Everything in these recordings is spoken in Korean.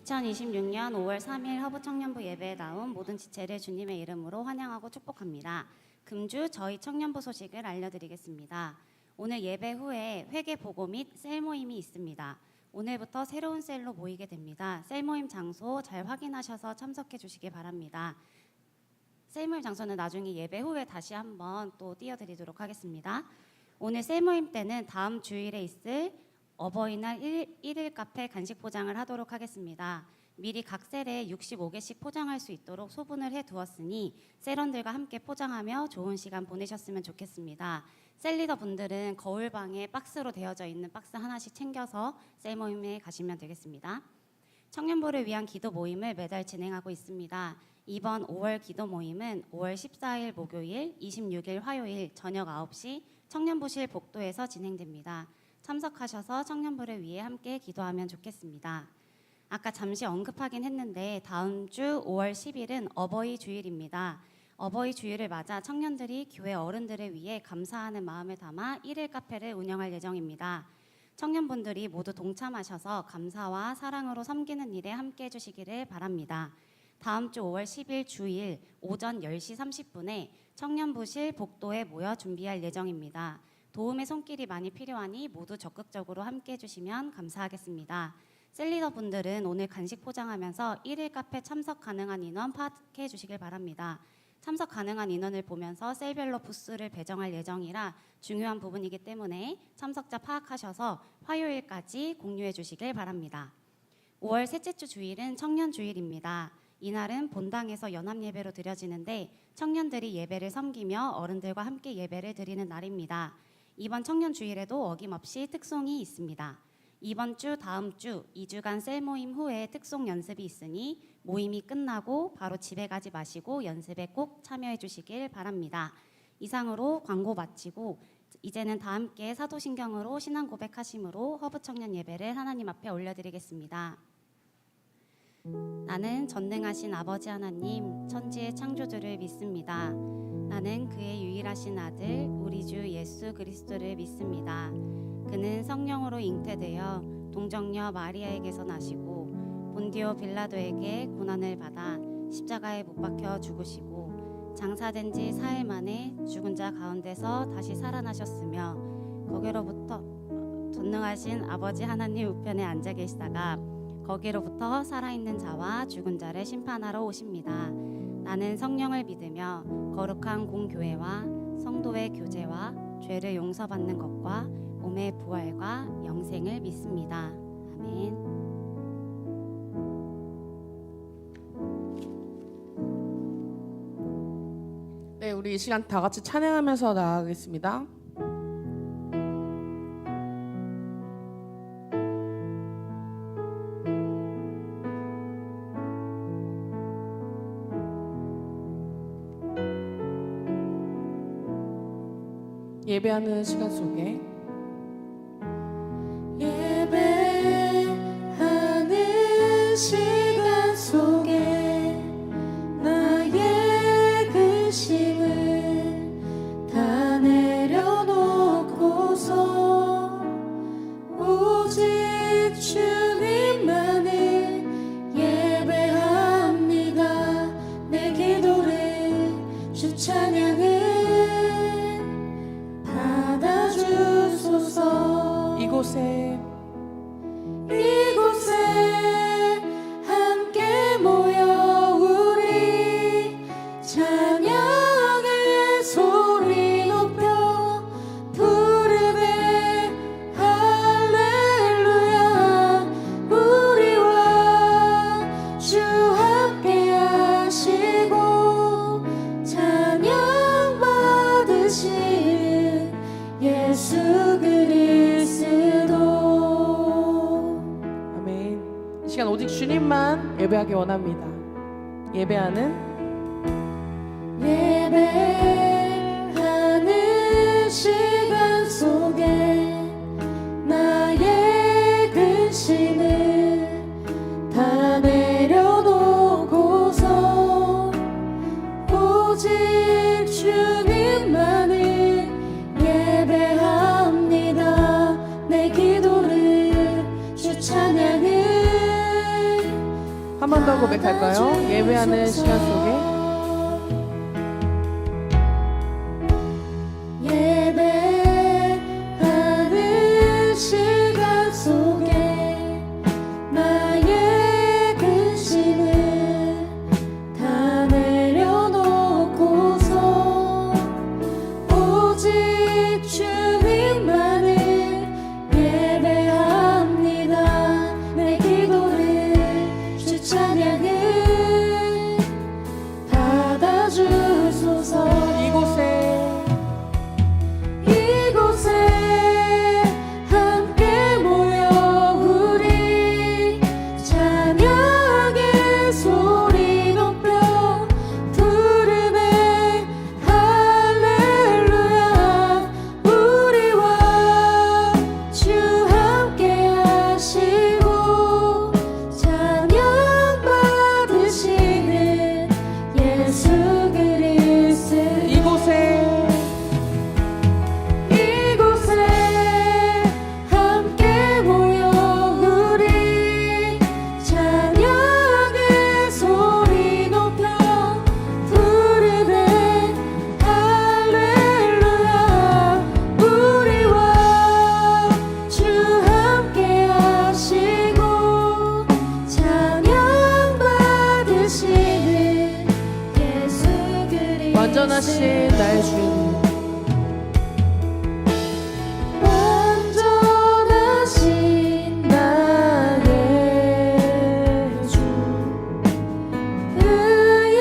2026년 5월 3일 허브청년부 예배에 나온 모든 지체를 주님의 이름으로 환영하고 축복합니다. 금주 저희 청년부 소식을 알려드리겠습니다. 오늘 예배 후에 회개 보고 및 셀 모임이 있습니다. 오늘부터 새로운 셀로 모이게 됩니다. 셀 모임 장소 잘 확인하셔서 참석해 주시기 바랍니다. 셀 모임 장소는 나중에 예배 후에 다시 한번 또 띄워드리도록 하겠습니다. 오늘 셀 모임 때는 다음 주일에 있을 어버이날 1일 카페 간식 포장을 하도록 하겠습니다. 미리 각 셀에 65개씩 포장할 수 있도록 소분을 해두었으니 셀원들과 함께 포장하며 좋은 시간 보내셨으면 좋겠습니다. 셀리더 분들은 거울방에 박스로 되어져 있는 박스 하나씩 챙겨서 셀 모임에 가시면 되겠습니다. 청년부를 위한 기도 모임을 매달 진행하고 있습니다. 이번 5월 기도 모임은 5월 14일 목요일, 26일 화요일 저녁 9시 청년부실 복도에서 진행됩니다. 참석하셔서 청년부를 위해 함께 기도하면 좋겠습니다. 아까 잠시 언급하긴 했는데 다음 주 5월 10일은 어버이 주일입니다. 어버이 주일을 맞아 청년들이 교회 어른들을 위해 감사하는 마음을 담아 1일 카페를 운영할 예정입니다. 청년분들이 모두 동참하셔서 감사와 사랑으로 섬기는 일에 함께 해주시기를 바랍니다. 다음 주 5월 10일 주일 오전 10시 30분에 청년부실 복도에 모여 준비할 예정입니다. 도움의 손길이 많이 필요하니 모두 적극적으로 함께 해주시면 감사하겠습니다. 셀리더 분들은 오늘 간식 포장하면서 1일 카페 참석 가능한 인원 파악해 주시길 바랍니다. 참석 가능한 인원을 보면서 셀별로 부스를 배정할 예정이라 중요한 부분이기 때문에 참석자 파악하셔서 화요일까지 공유해 주시길 바랍니다. 5월 셋째 주 주일은 청년 주일입니다. 이날은 본당에서 연합 예배로 드려지는데 청년들이 예배를 섬기며 어른들과 함께 예배를 드리는 날입니다. 이번 청년 주일에도 어김없이 특송이 있습니다. 이번 주 다음 주 2주간 셀 모임 후에 특송 연습이 있으니 모임이 끝나고 바로 집에 가지 마시고 연습에 꼭 참여해 주시길 바랍니다. 이상으로 광고 마치고 이제는 다 함께 사도신경으로 신앙 고백하심으로 허브 청년 예배를 하나님 앞에 올려드리겠습니다. 나는 전능하신 아버지 하나님 천지의 창조주를 믿습니다. 나는 그의 유일하신 아들 우리 주 예수 그리스도를 믿습니다. 그는 성령으로 잉태되어 동정녀 마리아에게서 나시고 본디오 빌라도에게 고난을 받아 십자가에 못 박혀 죽으시고 장사된 지 4일 만에 죽은 자 가운데서 다시 살아나셨으며 거기로부터 전능하신 아버지 하나님 우편에 앉아 계시다가 거기로부터 살아있는 자와 죽은 자를 심판하러 오십니다. 나는 성령을 믿으며 거룩한 공교회와 성도의 교제와 죄를 용서받는 것과 몸의 부활과 영생을 믿습니다. 아멘. 네, 우리 이 시간 다 같이 찬양하면서 나아가겠습니다. 예배하는 시간 속에 예배하는 시간 속에 나의 근심을 다 내려놓고서 오직 주님만을 예배합니다. 내 기도를 주 찬양을 받아주소서. 이곳에 함께 모여 우리 찬양의 소리 높여 부르되 할렐루야. 우리와 주 함께 하시고 찬양 받으시는 예수 그리스도. 아멘. 이 시간 오직 주님만 예배하기 원합니다. 예배하는 시간 속에 나의 근심을 다 내려놓고서 오직 주님만을 예배합니다. 내 기도를 주 찬양을 더 고백할까요? 예배하는 시간 속에 예배하는 시간 속에 나의 근심을 다 내려놓고서 오직 주님만을 예배합니다. 내 기도를 주 찬양을 받아주소서. 이곳에 함께 모여 우리 찬양의 소리 높여 부르네 할렐루야. 우리와 주 함께 하시고 찬양 받으시는 예수 그리스도. 이곳에 함께 모여 우리 찬양의 소리 높여 부르네 할렐루야. 우리와 주 함께 하시고 찬양 받으시는 예수 그리스도. 완전하신 나의 주님 완전하신 나의 주 그의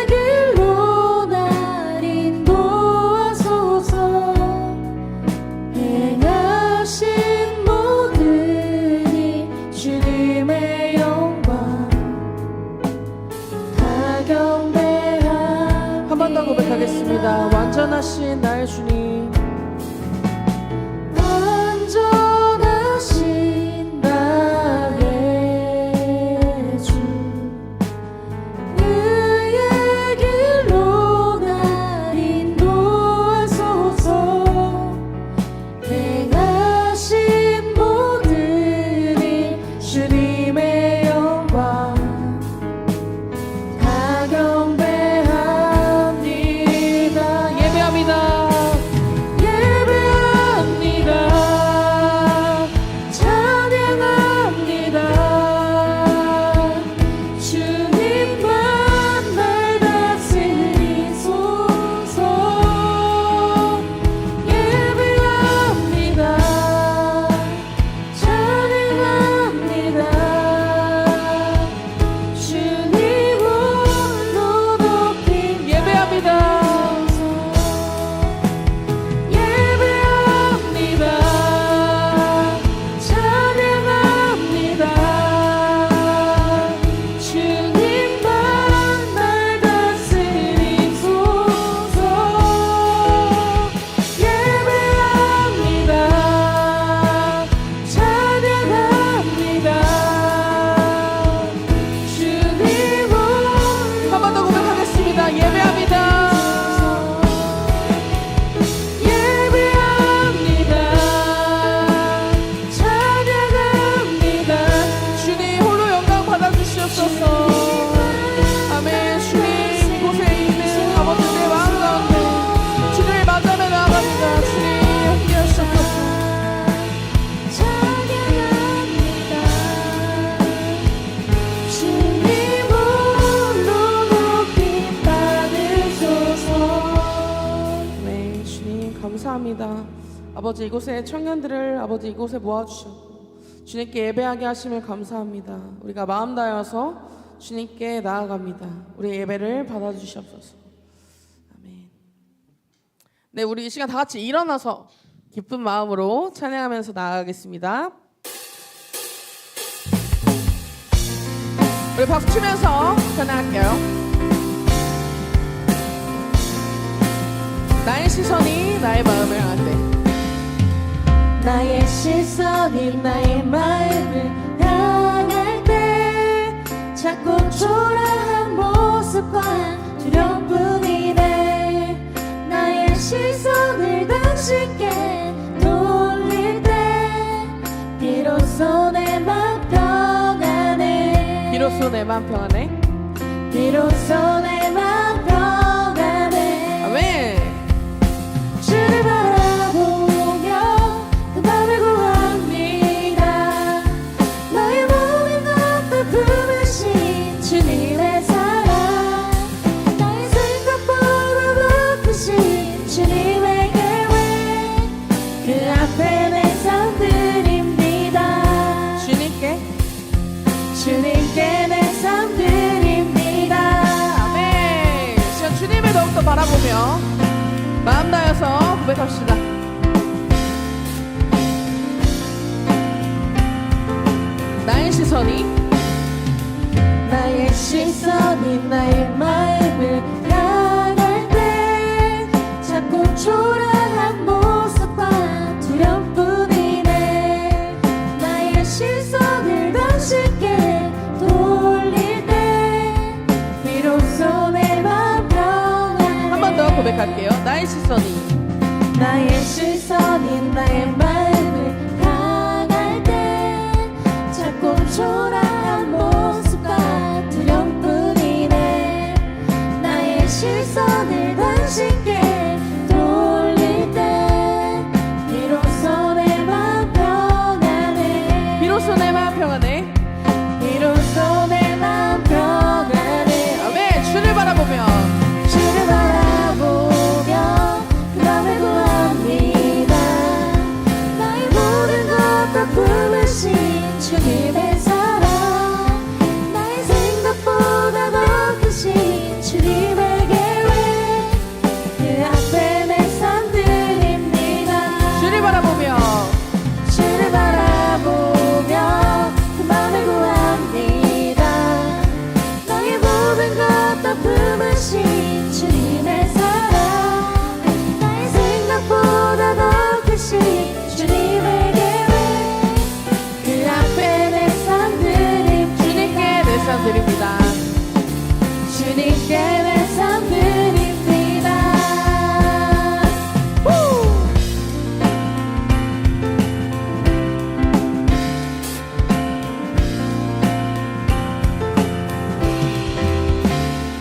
길로 날 인도하소서. 행하신 모든 이 주님의 영광 다 경배합니다. 한 번 더 고백하겠습니다. 완전하신 나의 주님 완전하신 나의 주 그의 길로 날 인도하소서. 행하신 모든 이 주님의 영광 다 경배합니다. 예배합니다. 감사합니다. 아버지 이곳에 청년들을 아버지 이곳에 모아주셨고 주님께 예배하게 하심을 감사합니다. 우리가 마음 다여서 주님께 나아갑니다. 우리의 예배를 받아주시옵소서. 아멘. 네, 우리 이 시간 다 같이 일어나서 기쁜 마음으로 찬양하면서 나아가겠습니다. 우리 박수 치면서 찬양할게요. 나의 시선이 나의 마음을 향할 때, 나의 시선이 나의 마음을 향할 때 자꾸 초라한 모습과 두려움뿐이네. 나의 시선을 당신께 돌릴 때 비로소 내 맘 평안해. 비로소 내 맘 평안해. 비로소 내 맘 평안해. 아멘. 주를 바라보며 그 밤을 구합니다. 너의 모든 것들 품으신 주님의 사랑, 나의 생각보다 더 크신 주님의 계획, 그 앞에 내 삶 드립니다. 주님께 내 삶 드립니다. 아멘. 시간 주님을 더욱더 바라보며 마음 다해서 고백합시다. 나의 시선이 나의 마음을 향할 때 자꾸 초라한 모습과 두려움뿐이네. 나의 시선을 당신께 돌릴 때 비로소 내 맘 평안해. 한 번 더 고백할게요. 나의 시선이 나의 마음을 향할 때 자꾸 초라한 모습과 두려움뿐이네. 나의 시선을 당신께 돌릴 때 비로소 내 맘 평안해. 비로소 내 마음 평안해. 비로소 내 맘 평안해. 아멘. 주를 바라보며 주를 바라보며 그 맘을 구합니다. 나의 모든 것 다 품으신 주님의 사랑, 나의 생각보다 더 크신 주님의 계획, 그 앞에 내 삶 드립니다. 주를 바라보며 주를 바라보며 그 맘을 구합니다. 나의 모든 것 다 품으신 주님의 사랑, 나의 생각보다 더 크신 주님의 계획, 그 앞에 내 삶 드립니다. 주님께 내 삶 드립니다. 주님께 내 삶 드립니다.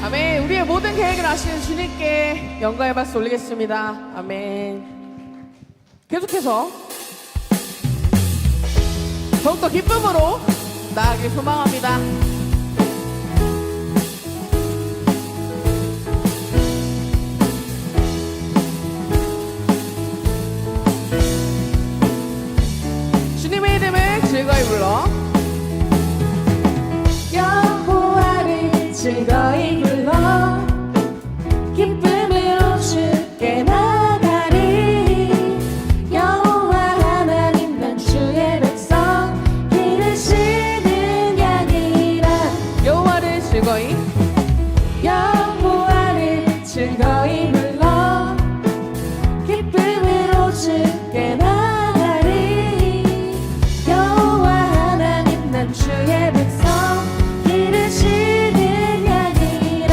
아멘. 우리의 모든 계획을 아시는 주님께 영광의 박수 올리겠습니다. 아멘. 계속해서 더욱더 기쁨으로 나아가길 소망합니다. 주님의 이름을 즐거이 불러 여호와를 즐거이 불러 기쁨으로 주께 나가리. 여호와 하나님 난 주의 백성 기르시는 양이라. 여호와를 즐거이 여호와를 즐거이 불러 기쁨으로 주께 나가리. 여호와 하나님 난 주의 백성 기르시는 양이라.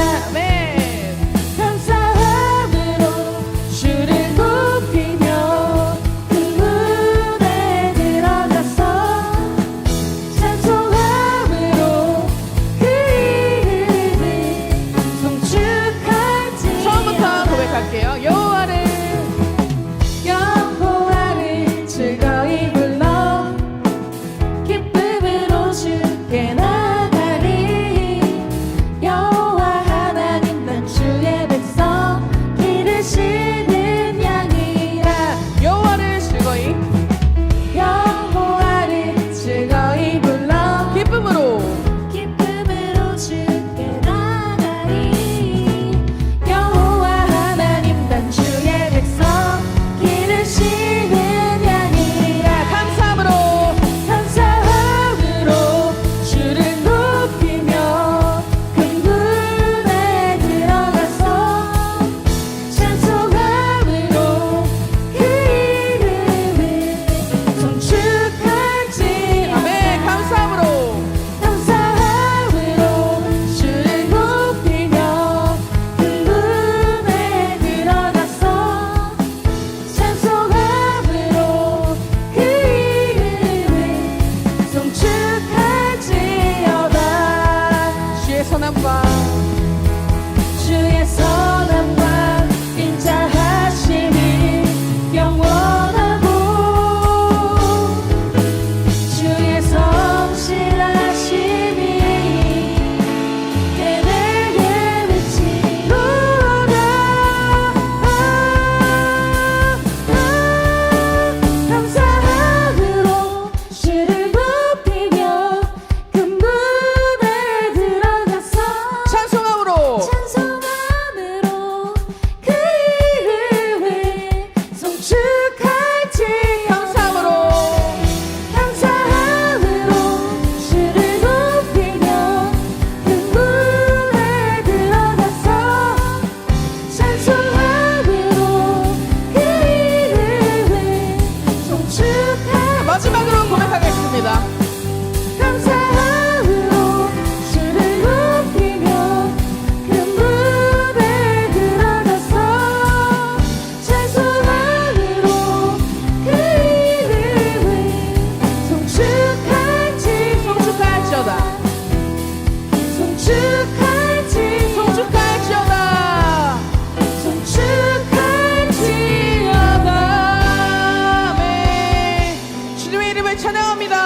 찬양합니다.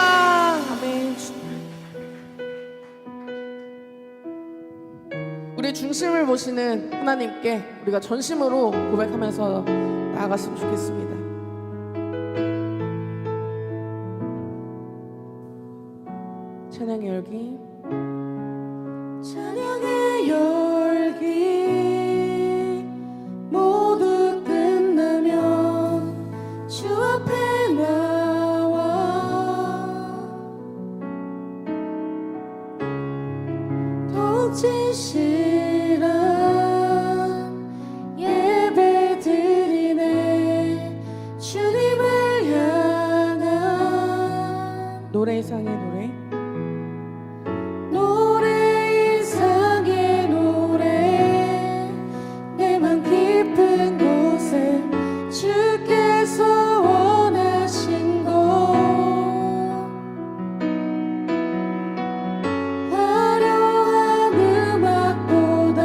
아멘. 우리 중심을 보시는 하나님께 우리가 전심으로 고백하면서 나아갔으면 좋겠습니다. 찬양의 열기. 찬양의 열기 모두 끝나면 주 앞에 나와 더욱 진실한 예배 드리네 주님을 향한 노래 이상의 노래. 노래 이상의 노래 내 맘 깊은 곳에 주께서 원하신 것 화려한 음악보다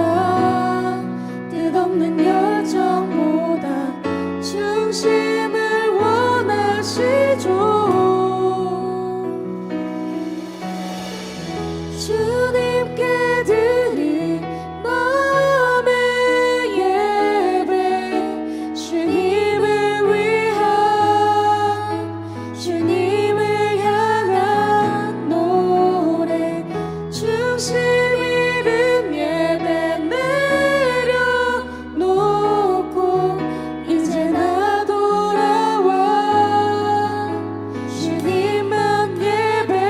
뜻없는 열정보다 중심을 원하시죠. 주님께 드린 마음의 예배 주님을 위한 주님을 향한 노래 중심 잃은 예배 내려놓고 이제 나 돌아와 주님만 예배해요.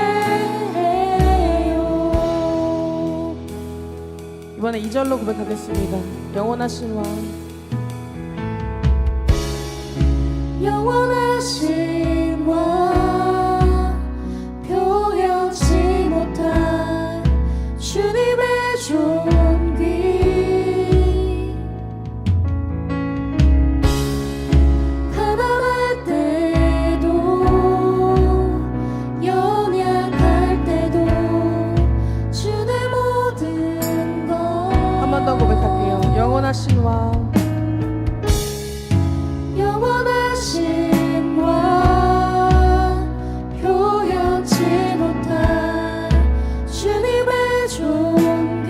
이번에 2절로 고백하겠습니다. 영원하신 왕. 영원하신 왕 표현치 못할 주님의 존귀 가난할 때도 연약할 때도 주의 모든 것 한 번 더 고백할게요. 영원하신 왕. 영원하신 왕 표현치 못할 주님의 존귀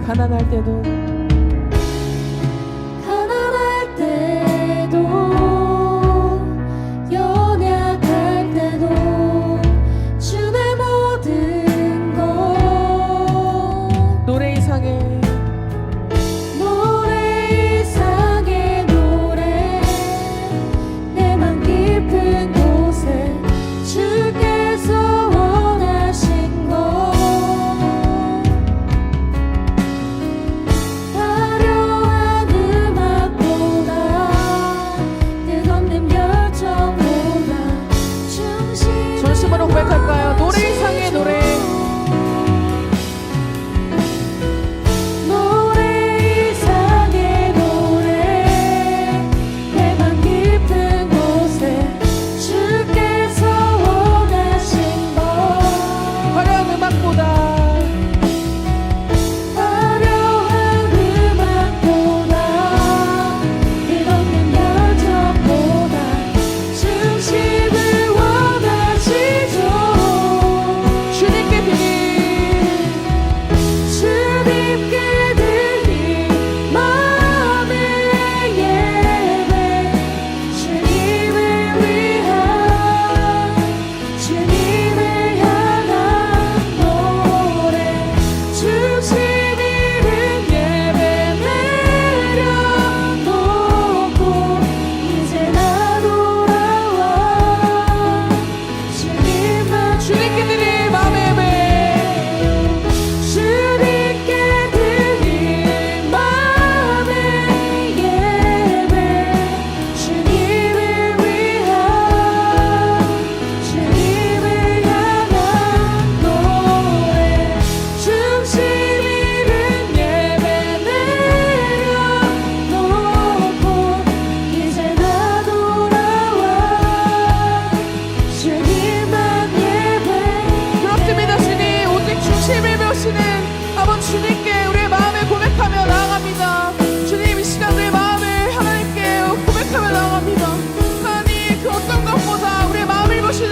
가난할 때도 가난할 때도 연약할 때도 주의 모든 것 노래 이상의 노래 이상의 노래 내 맘 깊은 곳에 주께서 원하신 것 화려한 음악보다 뜻없는 열정보다 중심을 전심으로 고백할까요? 노래 이상의 노래. 노래 이상의 노래 내 맘 깊은 곳에 주께서 원하신 것 화려한 음악보다 화려한 음악보다 끝없는 열정보다 중심을 원하시죠. 주님께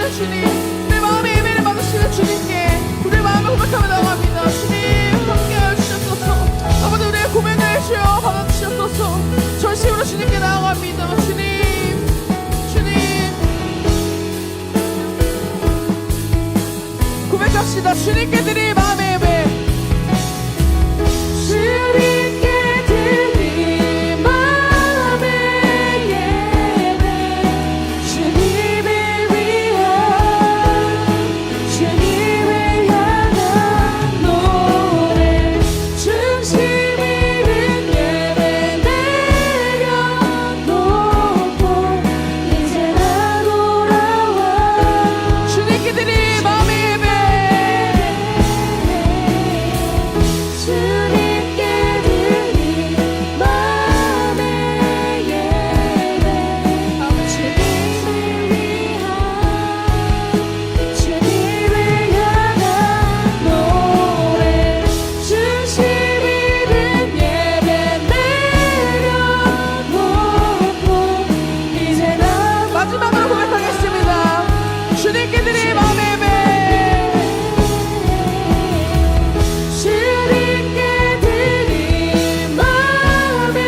받으시는 주님, 내 마음의 예배를 받으시는 주님께 우리의 마음을 고백하며 나아갑니다. 주님 함께하여 주셨소서. 아버지 우리의 고백을 주여 받아주셨소서. 전심으로 주님께 나아갑니다. 주님 고백합시다. 주님께 드릴 마음의 예배, 주님께 드릴 마음의 예배, 주님을 위한 주님을 향한 노래, 중심 있는 예배 내려놓고 이제 나 돌아와. 주님께 드릴 마음의 예배, 주님께 드릴 마음의 예배, 주님을 위한 주님을 향한 노래, 중심 있는 예배 내려놓고 이제 나 마지막으로 고백하겠습니다. 주님께 드릴 마음의 예배, 주님께 드릴 마음의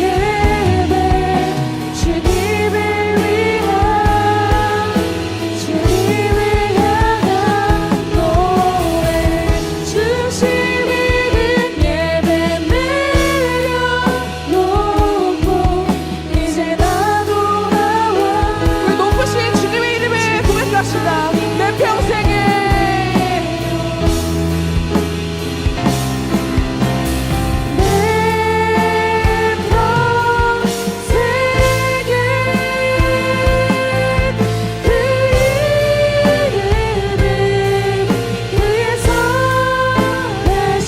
예배, 주님을 위한 주님을 향한 노래, 중심 있는 예배 내려놓고 이제 나 돌아와. 우리 높으신 주님의 이름에 고백합시다. 내 평생에 내 평생에 그 이름을 위해서 다시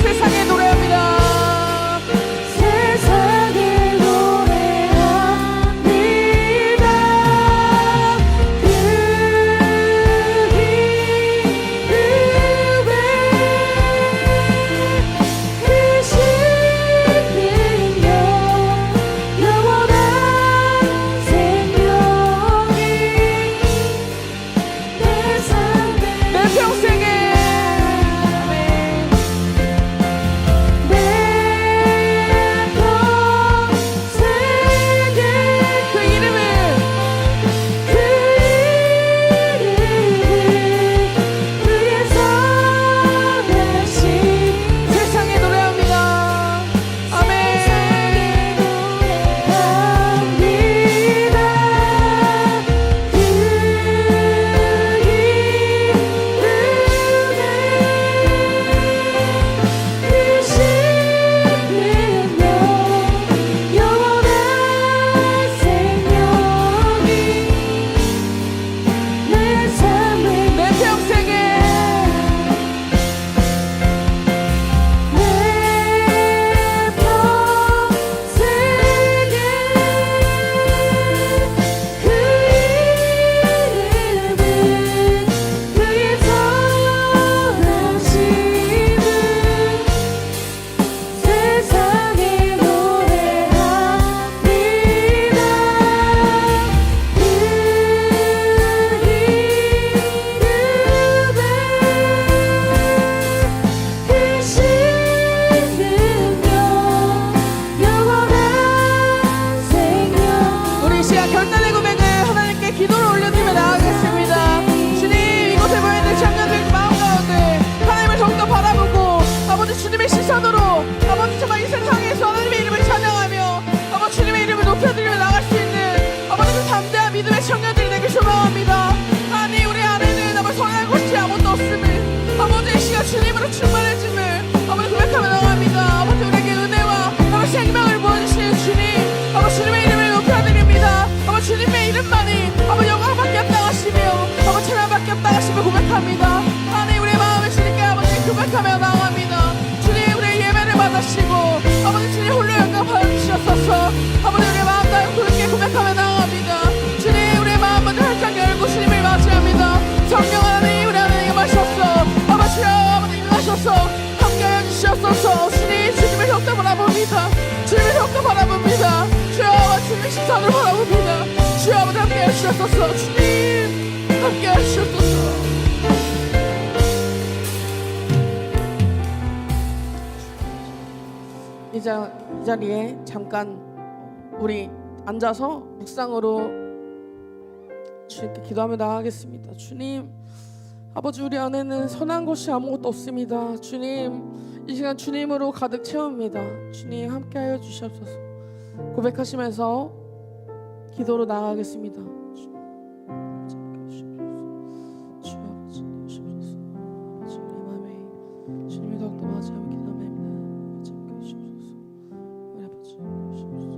세상에 노래합니다. 세상에 노래합니다. 그 고백합니다. 하나님 우리의 마음을 주님께 아버지 고백하며 나아갑니다. 주님 우리의 예배를 받으시고 아버지 주님 홀로 영광 받으시옵소서. 아버지 우리의 마음 다해 그렇게 고백하며 나아갑니다. 주님 우리의 마음 먼저 활짝 열고 주님을 맞이합니다. 성령 하나님 우리 하나님께 마셨소. 아버지여 아버지 마셨소. 함께하여 주시옵소서. 주님 주님을 더욱더 바라봅니다. 주님을 더욱더 바라봅니다. 주여 주님의 시선을 바라봅니다. 주여 아버지 함께 하시옵소서. 주님 함께 하시옵소서. 이 자리에 잠깐 우리 앉아서 묵상으로 주님께 기도하며 나아가겠습니다. 주님, 아버지, 우리 안에는 선한 것이 아무것도 없습니다. 주님, 이 시간 주님으로 가득 채웁니다. 주님 함께하여 주시옵소서. 고백하시면서 기도로 나아가겠습니다. 주님의 더욱더 맞이하며 기도합니다. 참게 주옵소서. 우리 아버지 주옵소서.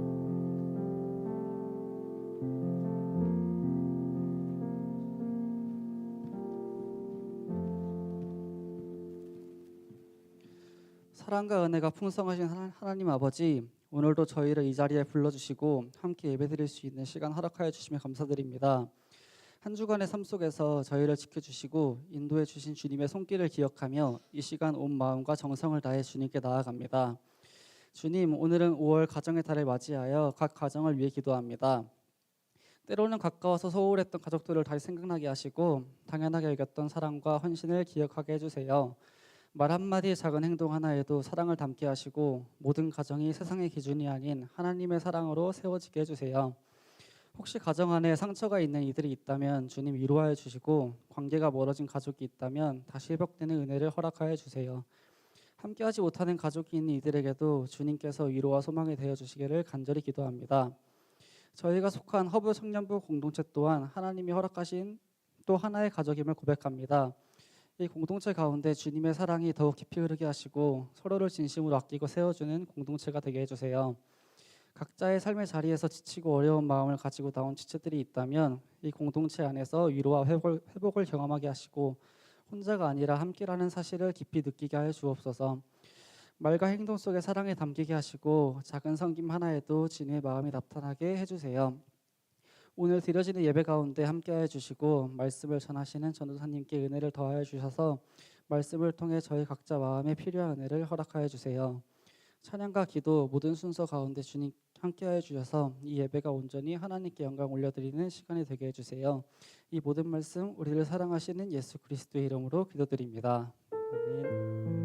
사랑과 은혜가 풍성하신 하나님 아버지, 오늘도 저희를 이 자리에 불러주시고 함께 예배드릴 수 있는 시간 허락하여 주시며 감사드립니다. 한 주간의 삶 속에서 저희를 지켜주시고 인도해 주신 주님의 손길을 기억하며 이 시간 온 마음과 정성을 다해 주님께 나아갑니다. 주님, 오늘은 5월 가정의 달을 맞이하여 각 가정을 위해 기도합니다. 때로는 가까워서 소홀했던 가족들을 다시 생각나게 하시고 당연하게 여겼던 사랑과 헌신을 기억하게 해주세요. 말 한마디, 작은 행동 하나에도 사랑을 담게 하시고 모든 가정이 세상의 기준이 아닌 하나님의 사랑으로 세워지게 해주세요. 혹시 가정 안에 상처가 있는 이들이 있다면 주님 위로하여 주시고, 관계가 멀어진 가족이 있다면 다시 회복되는 은혜를 허락하여 주세요. 함께하지 못하는 가족이 있는 이들에게도 주님께서 위로와 소망이 되어 주시기를 간절히 기도합니다. 저희가 속한 허브 청년부 공동체 또한 하나님이 허락하신 또 하나의 가족임을 고백합니다. 이 공동체 가운데 주님의 사랑이 더욱 깊이 흐르게 하시고 서로를 진심으로 아끼고 세워주는 공동체가 되게 해주세요. 각자의 삶의 자리에서 지치고 어려운 마음을 가지고 나온 지체들이 있다면 이 공동체 안에서 위로와 회복을 경험하게 하시고 혼자가 아니라 함께라는 사실을 깊이 느끼게 하여 주옵소서. 말과 행동 속에 사랑을 담기게 하시고 작은 섬김 하나에도 주님의 마음이 나타나게 해주세요. 오늘 드려지는 예배 가운데 함께하여 주시고 말씀을 전하시는 전도사님께 은혜를 더하여 주셔서 말씀을 통해 저희 각자 마음에 필요한 은혜를 허락하여 주세요. 찬양과 기도 모든 순서 가운데 주님 함께하여 주셔서 이 예배가 온전히 하나님께 영광 올려드리는 시간이 되게 해주세요. 이 모든 말씀 우리를 사랑하시는 예수 그리스도의 이름으로 기도드립니다. 아멘.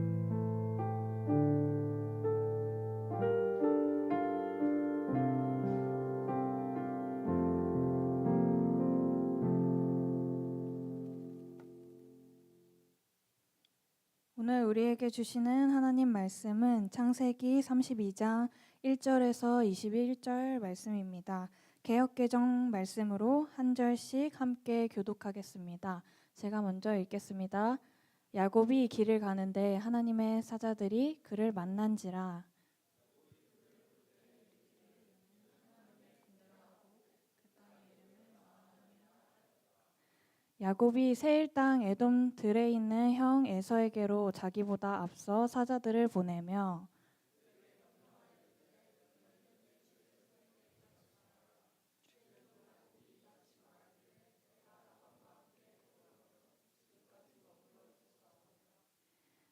오늘 우리에게 주시는 하나님 말씀은 창세기 32장 1절에서 21절 말씀입니다. 개역개정 말씀으로 한 절씩 함께 교독하겠습니다. 제가 먼저 읽겠습니다. 야곱이 길을 가는데 하나님의 사자들이 그를 만난지라. 야곱이 세일 땅 에돔 들에 있는 형 에서에게로 자기보다 앞서 사자들을 보내며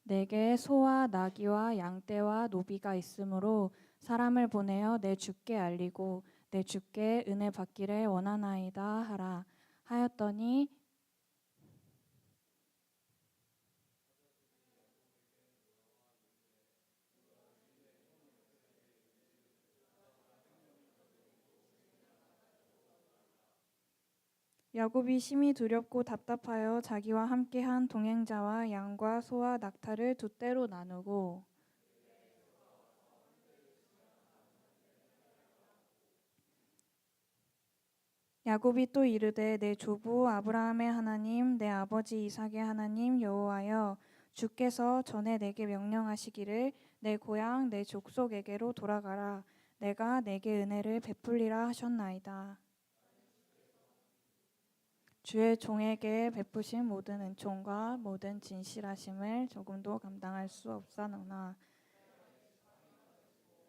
내게 소와 나귀와 양떼와 노비가 있으므로 사람을 보내어 내 주께 알리고 내 주께 은혜 받기를 원하나이다 하라 하였더니 야곱이 심히 두렵고 답답하여 자기와 함께한 동행자와 양과 소와 낙타를 두 떼로 나누고 야곱이 또 이르되 내 조부 아브라함의 하나님 내 아버지 이삭의 하나님 여호와여 주께서 전에 내게 명령하시기를 내 고향 내 족속에게로 돌아가라 내가 내게 은혜를 베풀리라 하셨나이다. 주의 종에게 베푸신 모든 은총과 모든 진실하심을 조금도 감당할 수 없사노나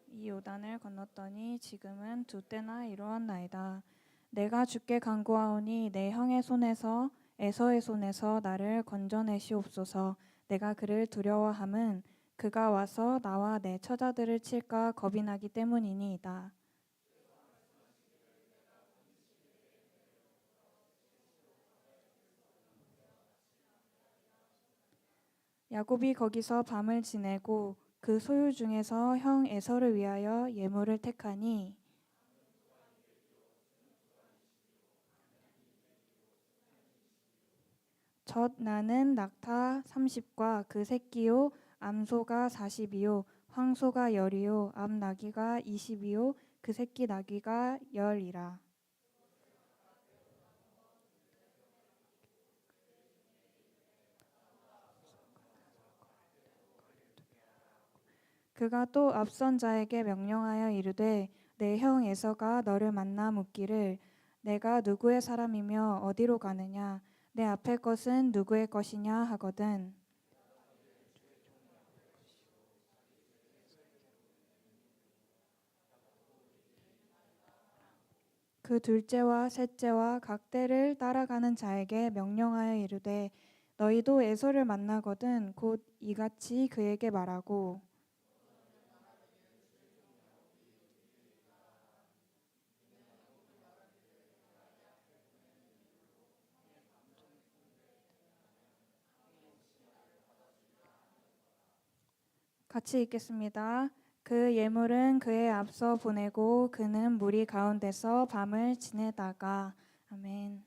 이 요단을 건넜더니 지금은 두 때나 이루었나이다. 내가 주께 간구하오니 내 형의 손에서 에서의 손에서 나를 건져내시옵소서. 내가 그를 두려워함은 그가 와서 나와 내 처자들을 칠까 겁이 나기 때문이니이다. 야곱이 거기서 밤을 지내고 그 소유 중에서 형 에서를 위하여 예물을 택하니 젖 나는 낙타 30과 그 새끼요 암소가 40이요 황소가 10이요 암 나귀가 20이요 그 새끼 나귀가 10이라. 그가 또 앞선 자에게 명령하여 이르되 내 형 에서가 너를 만나 묻기를 내가 누구의 사람이며 어디로 가느냐 내 앞의 것은 누구의 것이냐 하거든. 그 둘째와 셋째와 각 때를 따라가는 자에게 명령하여 이르되 너희도 에서를 만나거든 곧 이같이 그에게 말하고 같이 읽겠습니다. 그 예물은 그의 앞서 보내고 그는 무리 가운데서 밤을 지내다가 아멘.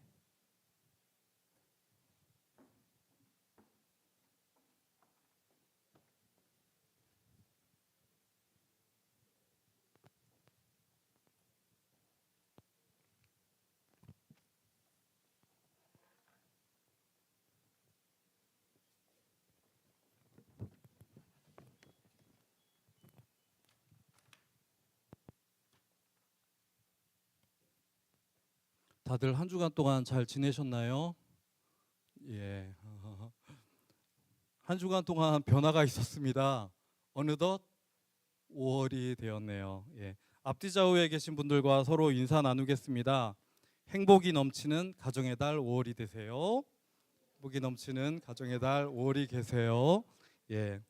다들 한 주간 동안 잘 지내셨나요? 예. 한 주간 동안 변화가 있었습니다. 어느덧 5월이 되었네요. 예. 앞뒤 좌우에 계신 분들과 서로 인사 나누겠습니다. 행복이 넘치는 가정의 달 5월이 되세요. 행복이 넘치는 가정의 달 5월이 계세요. 예.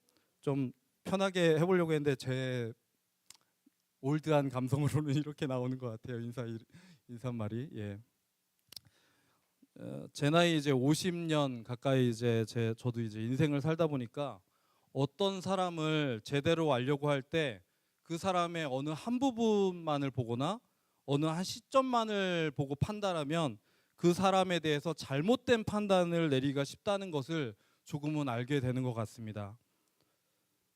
좀 편하게 해보려고 했는데 제 올드한 감성으로는 이렇게 나오는 것 같아요. 인사말이. 예. 제 나이 이제 50년 가까이 저도 이제 인생을 살다 보니까 어떤 사람을 제대로 알려고 할 때 그 사람의 어느 한 부분만을 보거나 어느 한 시점만을 보고 판단하면 그 사람에 대해서 잘못된 판단을 내리기가 쉽다는 것을 조금은 알게 되는 것 같습니다.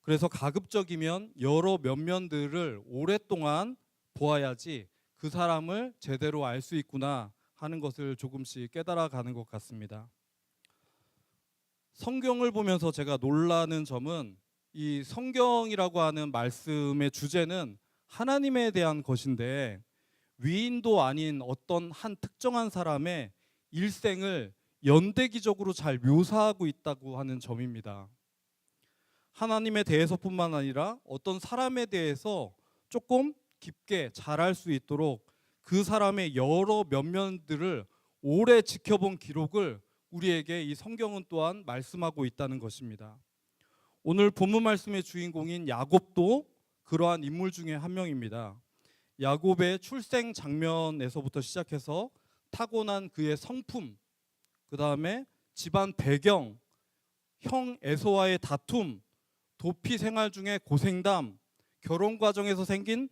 그래서 가급적이면 여러 면면들을 오랫동안 보아야지 그 사람을 제대로 알 수 있구나 하는 것을 조금씩 깨달아가는 것 같습니다. 성경을 보면서 제가 놀라는 점은 이 성경이라고 하는 말씀의 주제는 하나님에 대한 것인데 위인도 아닌 어떤 한 특정한 사람의 일생을 연대기적으로 잘 묘사하고 있다고 하는 점입니다. 하나님에 대해서뿐만 아니라 어떤 사람에 대해서 조금 깊게 잘 알 수 있도록 그 사람의 여러 면면들을 오래 지켜본 기록을 우리에게 이 성경은 또한 말씀하고 있다는 것입니다. 오늘 본문 말씀의 주인공인 야곱도 그러한 인물 중에 한 명입니다. 야곱의 출생 장면에서부터 시작해서 타고난 그의 성품, 그 다음에 집안 배경, 형 에서와의 다툼, 도피 생활 중에 고생담, 결혼 과정에서 생긴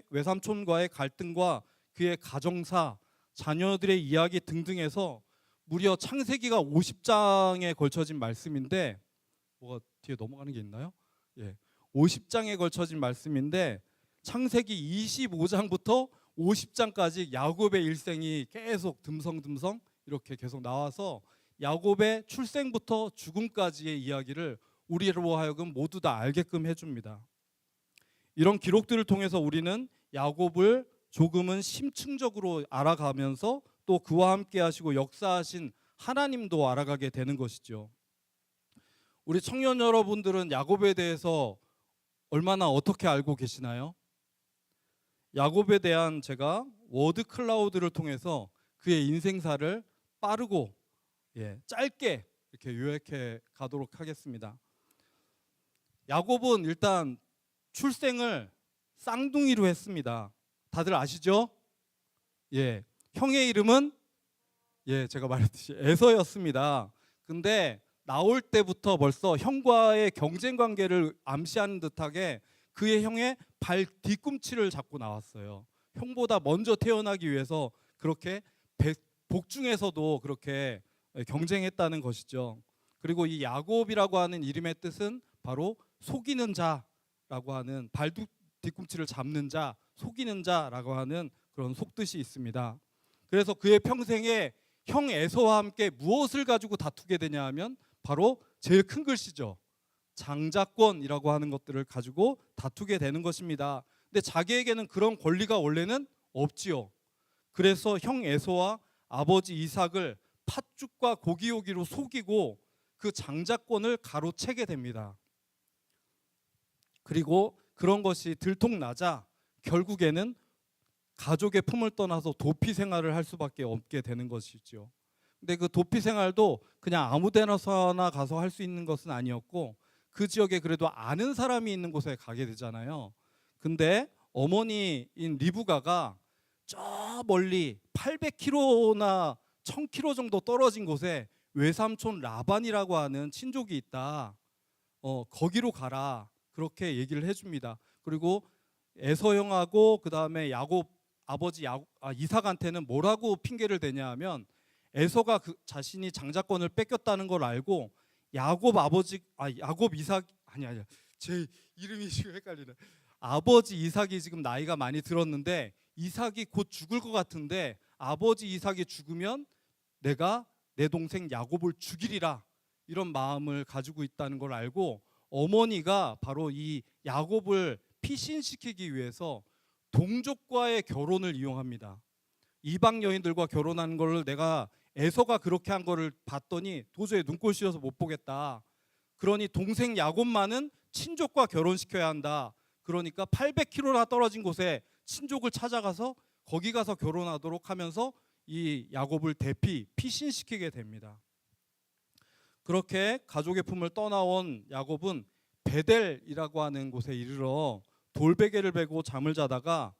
외삼촌과의 갈등과 그의 가정사, 자녀들의 이야기 등등에서 무려 창세기가 50장에 걸쳐진 말씀인데 뭐가 뒤에 넘어가는 게 있나요? 예, 50장에 걸쳐진 말씀인데 창세기 25장부터 50장까지 야곱의 일생이 계속 듬성듬성 이렇게 계속 나와서 야곱의 출생부터 죽음까지의 이야기를 우리로 하여금 모두 다 알게끔 해줍니다. 이런 기록들을 통해서 우리는 야곱을 조금은 심층적으로 알아가면서 또 그와 함께 하시고 역사하신 하나님도 알아가게 되는 것이죠. 우리 청년 여러분들은 야곱에 대해서 얼마나 어떻게 알고 계시나요? 야곱에 대한 제가 워드 클라우드를 통해서 그의 인생사를 빠르고 짧게 이렇게 요약해 가도록 하겠습니다. 야곱은 일단 출생을 쌍둥이로 했습니다. 다들 아시죠? 형의 이름은 제가 말했듯이 에서였습니다. 근데 나올 때부터 벌써 형과의 경쟁 관계를 암시하는 듯하게 그의 형의 발 뒤꿈치를 잡고 나왔어요. 형보다 먼저 태어나기 위해서 그렇게 복중에서도 그렇게 경쟁했다는 것이죠. 그리고 이 야곱이라고 하는 이름의 뜻은 바로 속이는 자라고 하는 발 뒤꿈치를 잡는 자, 속이는 자라고 하는 그런 속뜻이 있습니다. 그래서 그의 평생에 형 에서와 함께 무엇을 가지고 다투게 되냐 하면 바로 제일 큰 글씨죠. 장자권이라고 하는 것들을 가지고 다투게 되는 것입니다. 근데 자기에게는 그런 권리가 원래는 없지요. 그래서 형 에서와 아버지 이삭을 팥죽과 고기요기로 속이고 그 장자권을 가로채게 됩니다. 그리고 그런 것이 들통나자 결국에는 가족의 품을 떠나서 도피 생활을 할 수밖에 없게 되는 것이죠. 근데 그 도피 생활도 그냥 아무 데나 가서 할 수 있는 것은 아니었고 그 지역에 그래도 아는 사람이 있는 곳에 가게 되잖아요. 근데 어머니인 리브가가 저 멀리 800km나 1000km 정도 떨어진 곳에 외삼촌 라반이라고 하는 친족이 있다. 거기로 가라. 그렇게 얘기를 해줍니다. 그리고 에서 형하고 그 다음에 야곱 아버지 이삭한테는 뭐라고 핑계를 대냐 하면 에서가 자신이 장자권을 뺏겼다는 걸 알고 야곱 이삭 아니 제 이름이 지금 헷갈리네. 아버지 이삭이 지금 나이가 많이 들었는데 이삭이 곧 죽을 것 같은데 아버지 이삭이 죽으면 내가 내 동생 야곱을 죽이리라 이런 마음을 가지고 있다는 걸 알고 어머니가 바로 이 야곱을 피신시키기 위해서 동족과의 결혼을 이용합니다. 이방 여인들과 결혼하는 걸 내가 에서가 그렇게 한 거를 봤더니 도저히 눈꼴 씌어서 못 보겠다. 그러니 동생 야곱만은 친족과 결혼시켜야 한다. 그러니까 800km나 떨어진 곳에 친족을 찾아가서 거기 가서 결혼하도록 하면서 이 야곱을 피신시키게 됩니다. 그렇게 가족의 품을 떠나온 야곱은 베델이라고 하는 곳에 이르러 돌베개를 베고 잠을 자다가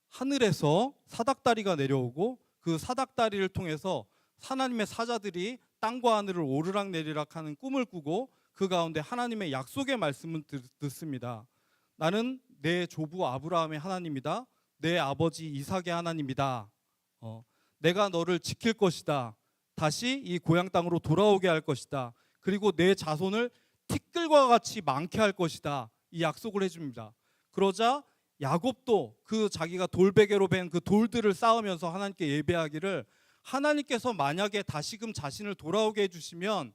하늘에서 사닥다리가 내려오고 그 사닥다리를 통해서 하나님의 사자들이 땅과 하늘을 오르락내리락 하는 꿈을 꾸고 그 가운데 하나님의 약속의 말씀을 듣습니다. 나는 내 조부 아브라함의 하나님이다. 내 아버지 이삭의 하나님이다. 내가 너를 지킬 것이다. 다시 이 고향 땅으로 돌아오게 할 것이다. 그리고 내 자손을 티끌과 같이 많게 할 것이다. 이 약속을 해줍니다. 그러자 야곱도 그 자기가 돌베개로 벤 그 돌들을 쌓으면서 하나님께 예배하기를 하나님께서 만약에 다시금 자신을 돌아오게 해주시면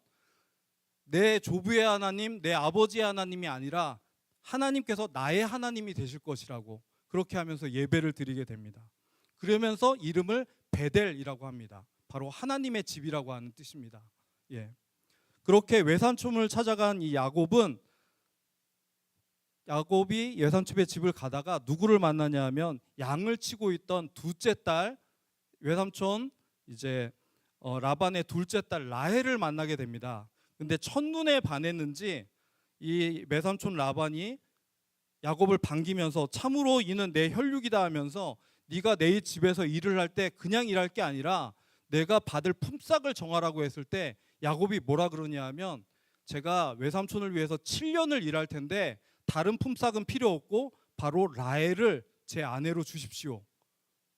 내 조부의 하나님, 내 아버지의 하나님이 아니라 하나님께서 나의 하나님이 되실 것이라고 그렇게 하면서 예배를 드리게 됩니다. 그러면서 이름을 베델이라고 합니다. 바로 하나님의 집이라고 하는 뜻입니다. 예. 그렇게 외삼촌을 찾아간 이 야곱이 외삼촌의 집을 가다가 누구를 만나냐 하면 양을 치고 있던 둘째 딸 외삼촌 라반의 둘째 딸 라헬을 만나게 됩니다. 근데 첫눈에 반했는지 이 외삼촌 라반이 야곱을 반기면서 참으로 이는 내 혈육이다 하면서 네가 내 집에서 일을 할 때 그냥 일할 게 아니라 내가 받을 품삯을 정하라고 했을 때 야곱이 뭐라 그러냐 하면 제가 외삼촌을 위해서 7년을 일할 텐데 다른 품삯은 필요 없고 바로 라헬을 제 아내로 주십시오.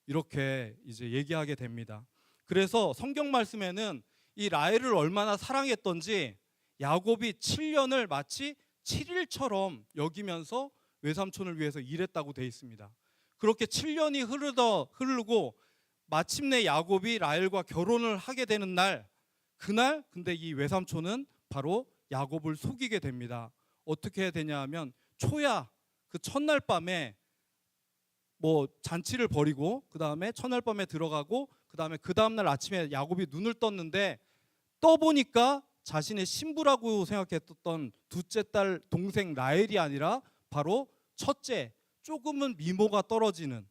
이렇게 이제 얘기하게 됩니다. 그래서 성경 말씀에는 이 라헬을 얼마나 사랑했던지 야곱이 7년을 마치 7일처럼 여기면서 외삼촌을 위해서 일했다고 돼 있습니다. 그렇게 7년이 흐르고 마침내 야곱이 라헬과 결혼을 하게 되는 날 그날 근데 이 외삼촌은 바로 야곱을 속이게 됩니다. 어떻게 되냐 하면 초야 그 첫날 밤에 잔치를 벌이고 그 다음에 첫날 밤에 들어가고 그 다음날 아침에 야곱이 눈을 떴는데 떠보니까 자신의 신부라고 생각했던 둘째 딸 동생 라헬이 아니라 바로 첫째 조금은 미모가 떨어지는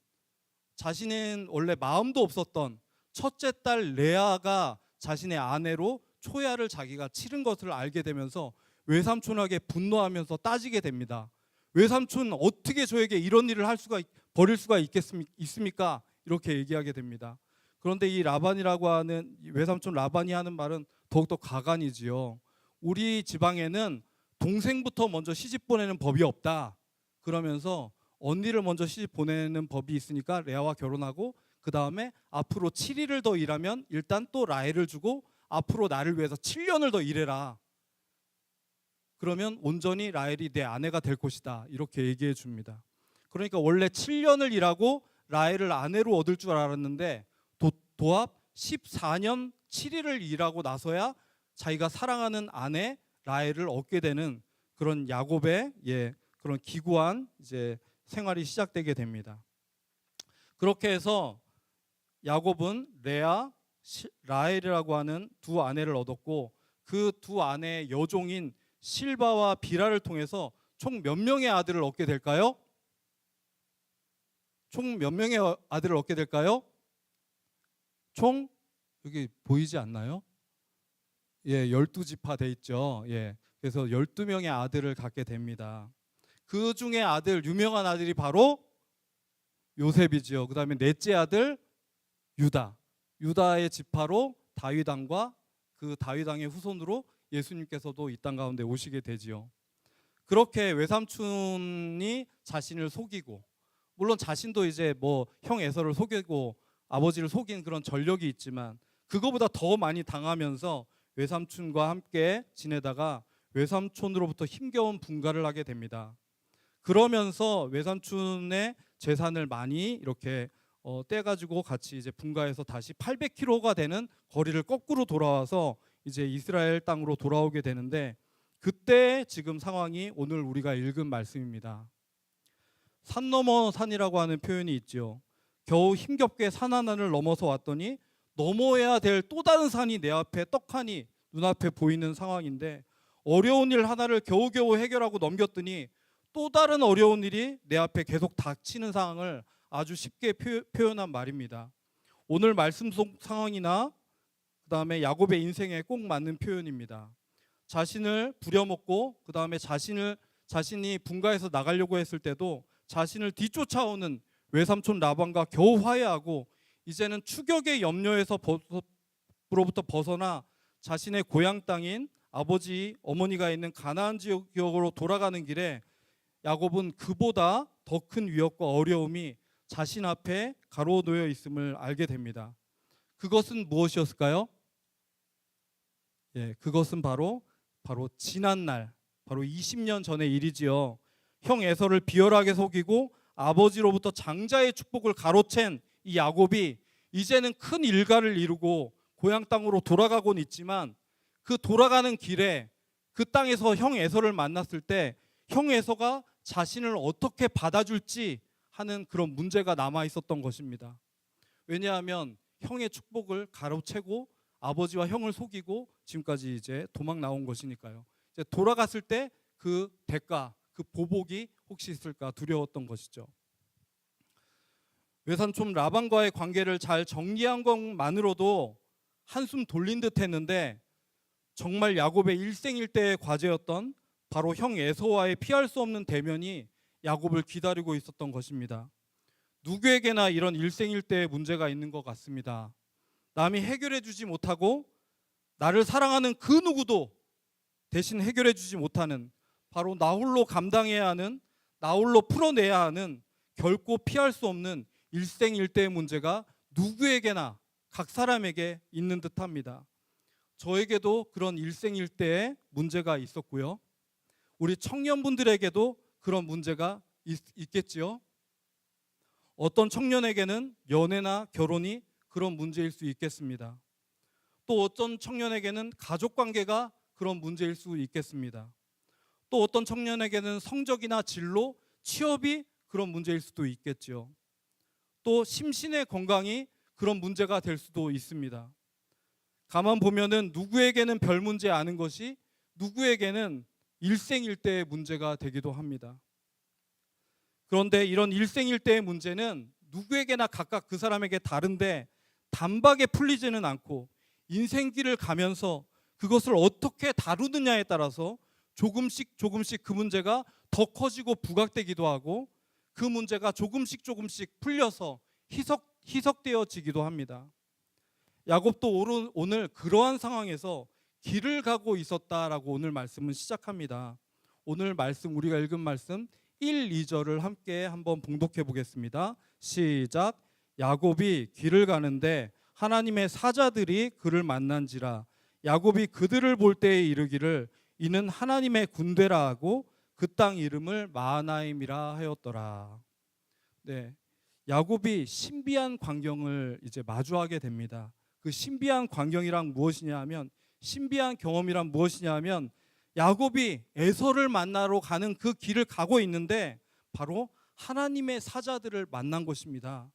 자신은 원래 마음도 없었던 첫째 딸 레아가 자신의 아내로 초야를 자기가 치른 것을 알게 되면서 외삼촌에게 분노하면서 따지게 됩니다. 외삼촌 어떻게 저에게 이런 일을 벌일 수가 있습니까? 이렇게 얘기하게 됩니다. 그런데 이 라반이라고 하는 외삼촌 라반이 하는 말은 더욱더 가관이지요. 우리 지방에는 동생부터 먼저 시집 보내는 법이 없다. 그러면서 언니를 먼저 시집 보내는 법이 있으니까 레아와 결혼하고 그 다음에 앞으로 7일을 더 일하면 일단 또 라헬을 주고 앞으로 나를 위해서 7년을 더 일해라. 그러면 온전히 라헬이 내 아내가 될 것이다. 이렇게 얘기해 줍니다. 그러니까 원래 7년을 일하고 라헬을 아내로 얻을 줄 알았는데 도합 14년 7일을 일하고 나서야 자기가 사랑하는 아내 라헬을 얻게 되는 그런 야곱의 그런 기구한 이제 생활이 시작되게 됩니다. 그렇게 해서 야곱은 레아, 라헬이라고 하는 두 아내를 얻었고 그 두 아내의 여종인 실바와 비라를 통해서 총 몇 명의 아들을 얻게 될까요? 총 몇 명의 아들을 얻게 될까요? 총 여기 보이지 않나요? 12지파 돼 있죠. 그래서 12명의 아들을 갖게 됩니다. 그 중에 유명한 아들이 바로 요셉이지요. 그 다음에 넷째 아들 유다. 유다의 지파로 다윗 왕과 그 다윗 왕의 후손으로 예수님께서도 이 땅 가운데 오시게 되지요. 그렇게 외삼촌이 자신을 속이고, 물론 자신도 이제 뭐 형 에서를 속이고 아버지를 속인 그런 전력이 있지만 그거보다 더 많이 당하면서 외삼촌과 함께 지내다가 외삼촌으로부터 힘겨운 분가를 하게 됩니다. 그러면서 외삼촌의 재산을 많이 이렇게 떼가지고 같이 이제 분가해서 다시 800km가 되는 거리를 거꾸로 돌아와서 이제 이스라엘 땅으로 돌아오게 되는데, 그때 지금 상황이 오늘 우리가 읽은 말씀입니다. 산 넘어 산이라고 하는 표현이 있죠. 겨우 힘겹게 산 하나를 넘어서 왔더니 넘어야 될 또 다른 산이 내 앞에 떡하니 눈앞에 보이는 상황인데, 어려운 일 하나를 겨우겨우 해결하고 넘겼더니 또 다른 어려운 일이 내 앞에 계속 닥치는 상황을 아주 쉽게 표현한 말입니다. 오늘 말씀 속 상황이나 그 다음에 야곱의 인생에 꼭 맞는 표현입니다. 자신을 부려먹고 그 다음에 자신이 분가해서 나가려고 했을 때도 자신을 뒤쫓아오는 외삼촌 라반과 겨우 화해하고 이제는 추격의 염려에서부터 벗어나 자신의 고향 땅인 아버지 어머니가 있는 가나안 지역으로 돌아가는 길에 야곱은 그보다 더 큰 위협과 어려움이 자신 앞에 가로놓여 있음을 알게 됩니다. 그것은 무엇이었을까요? 그것은 바로 지난날, 바로 20년 전의 일이지요. 형 에서를 비열하게 속이고 아버지로부터 장자의 축복을 가로챈 이 야곱이 이제는 큰 일가를 이루고 고향 땅으로 돌아가곤 있지만, 그 돌아가는 길에 그 땅에서 형 에서를 만났을 때 형 에서가 자신을 어떻게 받아줄지 하는 그런 문제가 남아 있었던 것입니다. 왜냐하면 형의 축복을 가로채고 아버지와 형을 속이고 지금까지 이제 도망 나온 것이니까요. 이제 돌아갔을 때 그 대가, 그 보복이 혹시 있을까 두려웠던 것이죠. 외삼촌 라반과의 관계를 잘 정리한 것만으로도 한숨 돌린 듯 했는데, 정말 야곱의 일생일대의 과제였던 바로 형 에서와의 피할 수 없는 대면이 야곱을 기다리고 있었던 것입니다. 누구에게나 이런 일생일대의 문제가 있는 것 같습니다. 남이 해결해 주지 못하고 나를 사랑하는 그 누구도 대신 해결해 주지 못하는, 바로 나 홀로 감당해야 하는, 나 홀로 풀어내야 하는, 결코 피할 수 없는 일생일대의 문제가 누구에게나 각 사람에게 있는 듯합니다. 저에게도 그런 일생일대의 문제가 있었고요. 우리 청년분들에게도 그런 문제가 있겠지요. 어떤 청년에게는 연애나 결혼이 그런 문제일 수 있겠습니다. 또 어떤 청년에게는 가족관계가 그런 문제일 수 있겠습니다. 또 어떤 청년에게는 성적이나 진로, 취업이 그런 문제일 수도 있겠죠. 또 심신의 건강이 그런 문제가 될 수도 있습니다. 가만 보면은 누구에게는 별 문제 아는 것이 누구에게는 일생일대의 문제가 되기도 합니다. 그런데 이런 일생일대의 문제는 누구에게나 각각 그 사람에게 다른데 단박에 풀리지는 않고 인생길을 가면서 그것을 어떻게 다루느냐에 따라서 조금씩 그 문제가 더 커지고 부각되기도 하고, 그 문제가 조금씩 풀려서 희석되어지기도 합니다. 야곱도 오늘 그러한 상황에서 길을 가고 있었다라고 오늘 말씀은 시작합니다. 오늘 말씀, 우리가 읽은 말씀 1, 2절을 함께 한번 봉독해 보겠습니다. 시작. 야곱이 길을 가는데 하나님의 사자들이 그를 만난지라. 야곱이 그들을 볼 때에 이르기를 이는 하나님의 군대라 하고 그 땅 이름을 마하나임이라 하였더라. 네, 야곱이 신비한 광경을 이제 마주하게 됩니다. 그 신비한 광경이란 무엇이냐 하면, 신비한 경험이란 무엇이냐 하면, 야곱이 에서를 만나러 가는 그 길을 가고 있는데 바로 하나님의 사자들을 만난 것입니다.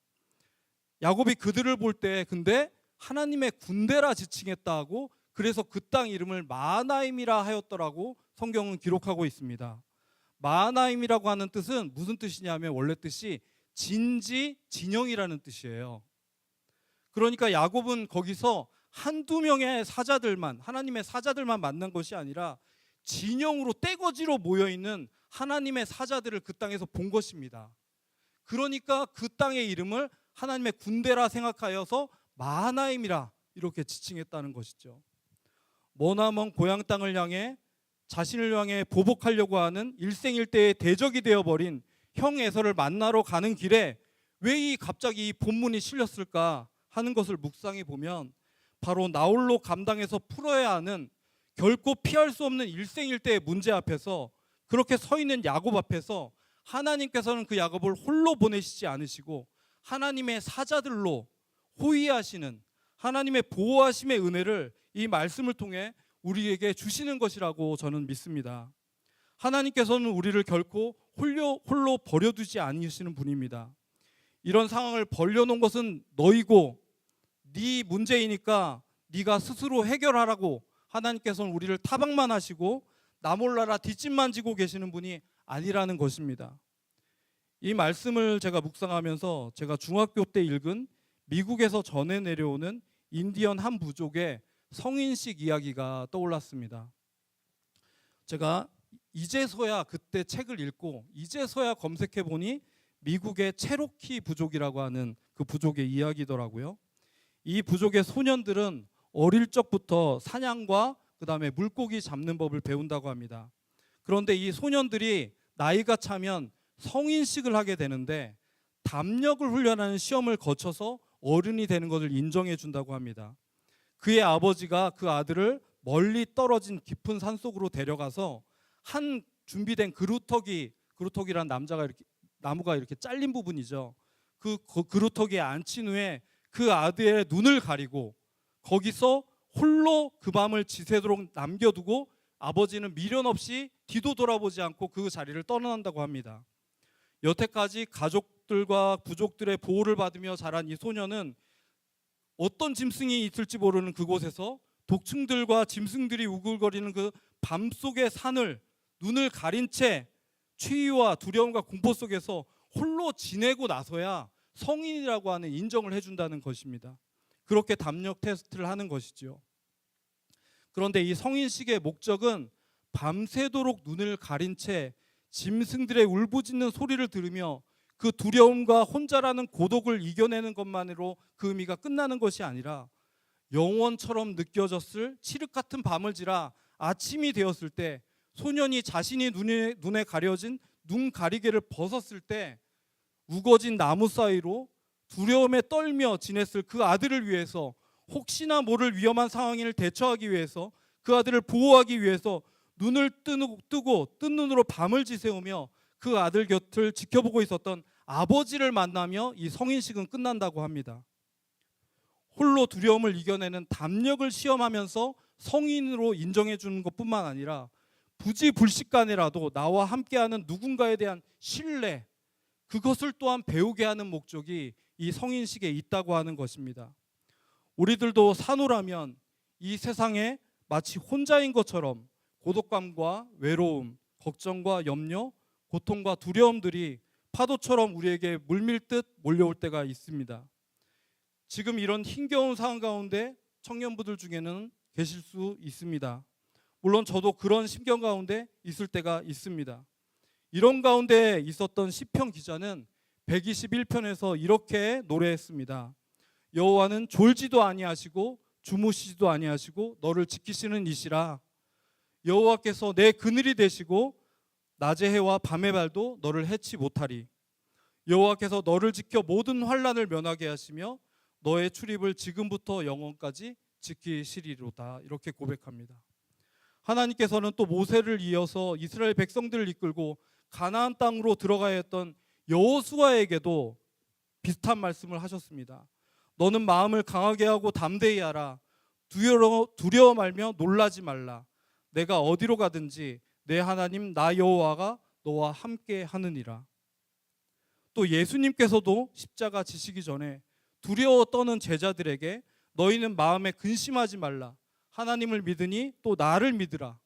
야곱이 그들을 볼 때 근데 하나님의 군대라 지칭했다 하고, 그래서 그 땅 이름을 마하나임이라 하였더라고 성경은 기록하고 있습니다. 마하나임이라고 하는 뜻은 무슨 뜻이냐면 원래 뜻이 진지, 진영이라는 뜻이에요. 그러니까 야곱은 거기서 한두 명의 사자들만, 하나님의 사자들만 만난 것이 아니라 진영으로 떼거지로 모여있는 하나님의 사자들을 그 땅에서 본 것입니다. 그러니까 그 땅의 이름을 하나님의 군대라 생각하여서 마하나임이라 이렇게 지칭했다는 것이죠. 머나먼 고향 땅을 향해 자신을 향해 보복하려고 하는 일생일대의 대적이 되어버린 형 에서를 만나러 가는 길에 왜 갑자기 이 본문이 실렸을까 하는 것을 묵상해 보면 바로 나홀로 감당해서 풀어야 하는 결코 피할 수 없는 일생일대의 문제 앞에서 그렇게 서 있는 야곱 앞에서 하나님께서는 그 야곱을 홀로 보내시지 않으시고 하나님의 사자들로 호위하시는 하나님의 보호하심의 은혜를 이 말씀을 통해 우리에게 주시는 것이라고 저는 믿습니다. 하나님께서는 우리를 결코 홀로 버려두지 않으시는 분입니다. 이런 상황을 벌려놓은 것은 너희고 네 문제이니까 네가 스스로 해결하라고 하나님께서는 우리를 타박만 하시고 나 몰라라 뒷짐만 지고 계시는 분이 아니라는 것입니다. 이 말씀을 제가 묵상하면서 제가 중학교 때 읽은 미국에서 전해 내려오는 인디언 한 부족의 성인식 이야기가 떠올랐습니다. 제가 이제서야 그때 책을 읽고 이제서야 검색해 보니 미국의 체로키 부족이라고 하는 그 부족의 이야기더라고요. 이 부족의 소년들은 어릴 적부터 사냥과 그다음에 물고기 잡는 법을 배운다고 합니다. 그런데 이 소년들이 나이가 차면 성인식을 하게 되는데 담력을 훈련하는 시험을 거쳐서 어른이 되는 것을 인정해 준다고 합니다. 그의 아버지가 그 아들을 멀리 떨어진 깊은 산속으로 데려가서 한 준비된 그루터기란 나무가 이렇게 잘린 부분이죠. 그 그루터기에 앉힌 후에 그 아들의 눈을 가리고 거기서 홀로 그 밤을 지새도록 남겨두고 아버지는 미련 없이 뒤도 돌아보지 않고 그 자리를 떠난다고 합니다. 여태까지 가족들과 부족들의 보호를 받으며 자란 이 소녀는 어떤 짐승이 있을지 모르는 그곳에서 독충들과 짐승들이 우글거리는 그 밤속의 산을 눈을 가린 채 추위와 두려움과 공포 속에서 홀로 지내고 나서야 성인이라고 하는 인정을 해준다는 것입니다. 그렇게 담력 테스트를 하는 것이죠. 그런데 이 성인식의 목적은 밤새도록 눈을 가린 채 짐승들의 울부짖는 소리를 들으며 그 두려움과 혼자라는 고독을 이겨내는 것만으로 그 의미가 끝나는 것이 아니라 영원처럼 느껴졌을 칠흑 같은 밤을 지나 아침이 되었을 때 소년이 자신이 눈에 가려진 눈 가리개를 벗었을 때 우거진 나무 사이로 두려움에 떨며 지냈을 그 아들을 위해서 혹시나 모를 위험한 상황을 대처하기 위해서 그 아들을 보호하기 위해서 눈을 뜨고 뜬 눈으로 밤을 지새우며 그 아들 곁을 지켜보고 있었던 아버지를 만나며 이 성인식은 끝난다고 합니다. 홀로 두려움을 이겨내는 담력을 시험하면서 성인으로 인정해 주는 것뿐만 아니라 부지불식간에라도 나와 함께하는 누군가에 대한 신뢰, 그것을 또한 배우게 하는 목적이 이 성인식에 있다고 하는 것입니다. 우리들도 산호라면 이 세상에 마치 혼자인 것처럼 고독감과 외로움, 걱정과 염려, 고통과 두려움들이 파도처럼 우리에게 물밀듯 몰려올 때가 있습니다. 지금 이런 힘겨운 상황 가운데 청년부들 중에는 계실 수 있습니다. 물론 저도 그런 심경 가운데 있을 때가 있습니다. 이런 가운데 있었던 시편 기자는 121편에서 이렇게 노래했습니다. 여호와는 졸지도 아니하시고 주무시지도 아니하시고 너를 지키시는 이시라. 여호와께서 내 그늘이 되시고 낮의 해와 밤의 발도 너를 해치 못하리. 여호와께서 너를 지켜 모든 환난을 면하게 하시며 너의 출입을 지금부터 영원까지 지키시리로다. 이렇게 고백합니다. 하나님께서는 또 모세를 이어서 이스라엘 백성들을 이끌고 가나안 땅으로 들어가야 했던 여호수아에게도 비슷한 말씀을 하셨습니다. 너는 마음을 강하게 하고 담대히 하라. 두려워 말며 놀라지 말라. 내가 어디로 가든지 내 하나님 나 여호와가 너와 함께 하느니라. 또 예수님께서도 십자가 지시기 전에 두려워 떠는 제자들에게 너희는 마음에 근심하지 말라. 하나님을 믿으니 또 나를 믿으라.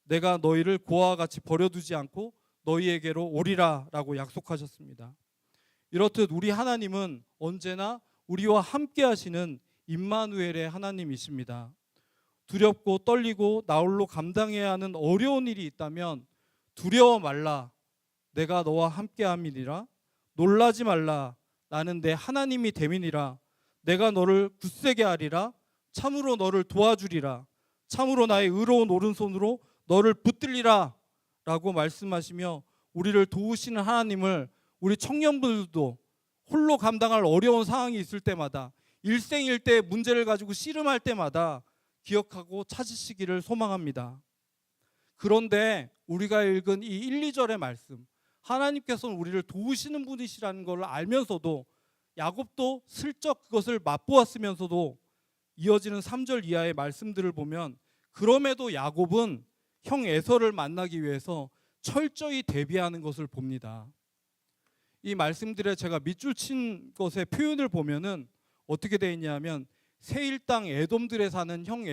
내가 너희를 고아와 같이 버려두지 않고 너희에게로 오리라 라고 약속하셨습니다. 이렇듯 우리 하나님은 언제나 우리와 함께 하시는 임마누엘의 하나님이십니다. 두렵고 떨리고 나홀로 감당해야 하는 어려운 일이 있다면 두려워 말라. 내가 너와 함께 함이니라. 놀라지 말라. 나는 내 하나님이 됨이니라. 내가 너를 굳세게 하리라. 참으로 너를 도와주리라. 참으로 나의 의로운 오른손으로 너를 붙들리라 라고 말씀하시며 우리를 도우시는 하나님을 우리 청년분들도 홀로 감당할 어려운 상황이 있을 때마다 일생일대 문제를 가지고 씨름할 때마다 기억하고 찾으시기를 소망합니다. 그런데 우리가 읽은 이 1, 2절의 말씀, 하나님께서는 우리를 도우시는 분이시라는 걸 알면서도 야곱도 슬쩍 그것을 맛보았으면서도 이어지는 3절 이하의 말씀들을 보면 그럼에도 야곱은 형 에서를 만나기 위해서 철저히 대비하는 것을 봅니다. 이 말씀들에 제가 밑줄 친 것의 표현을 보면은 어떻게 되어 있냐면 세일 땅 에돔들에 사는 형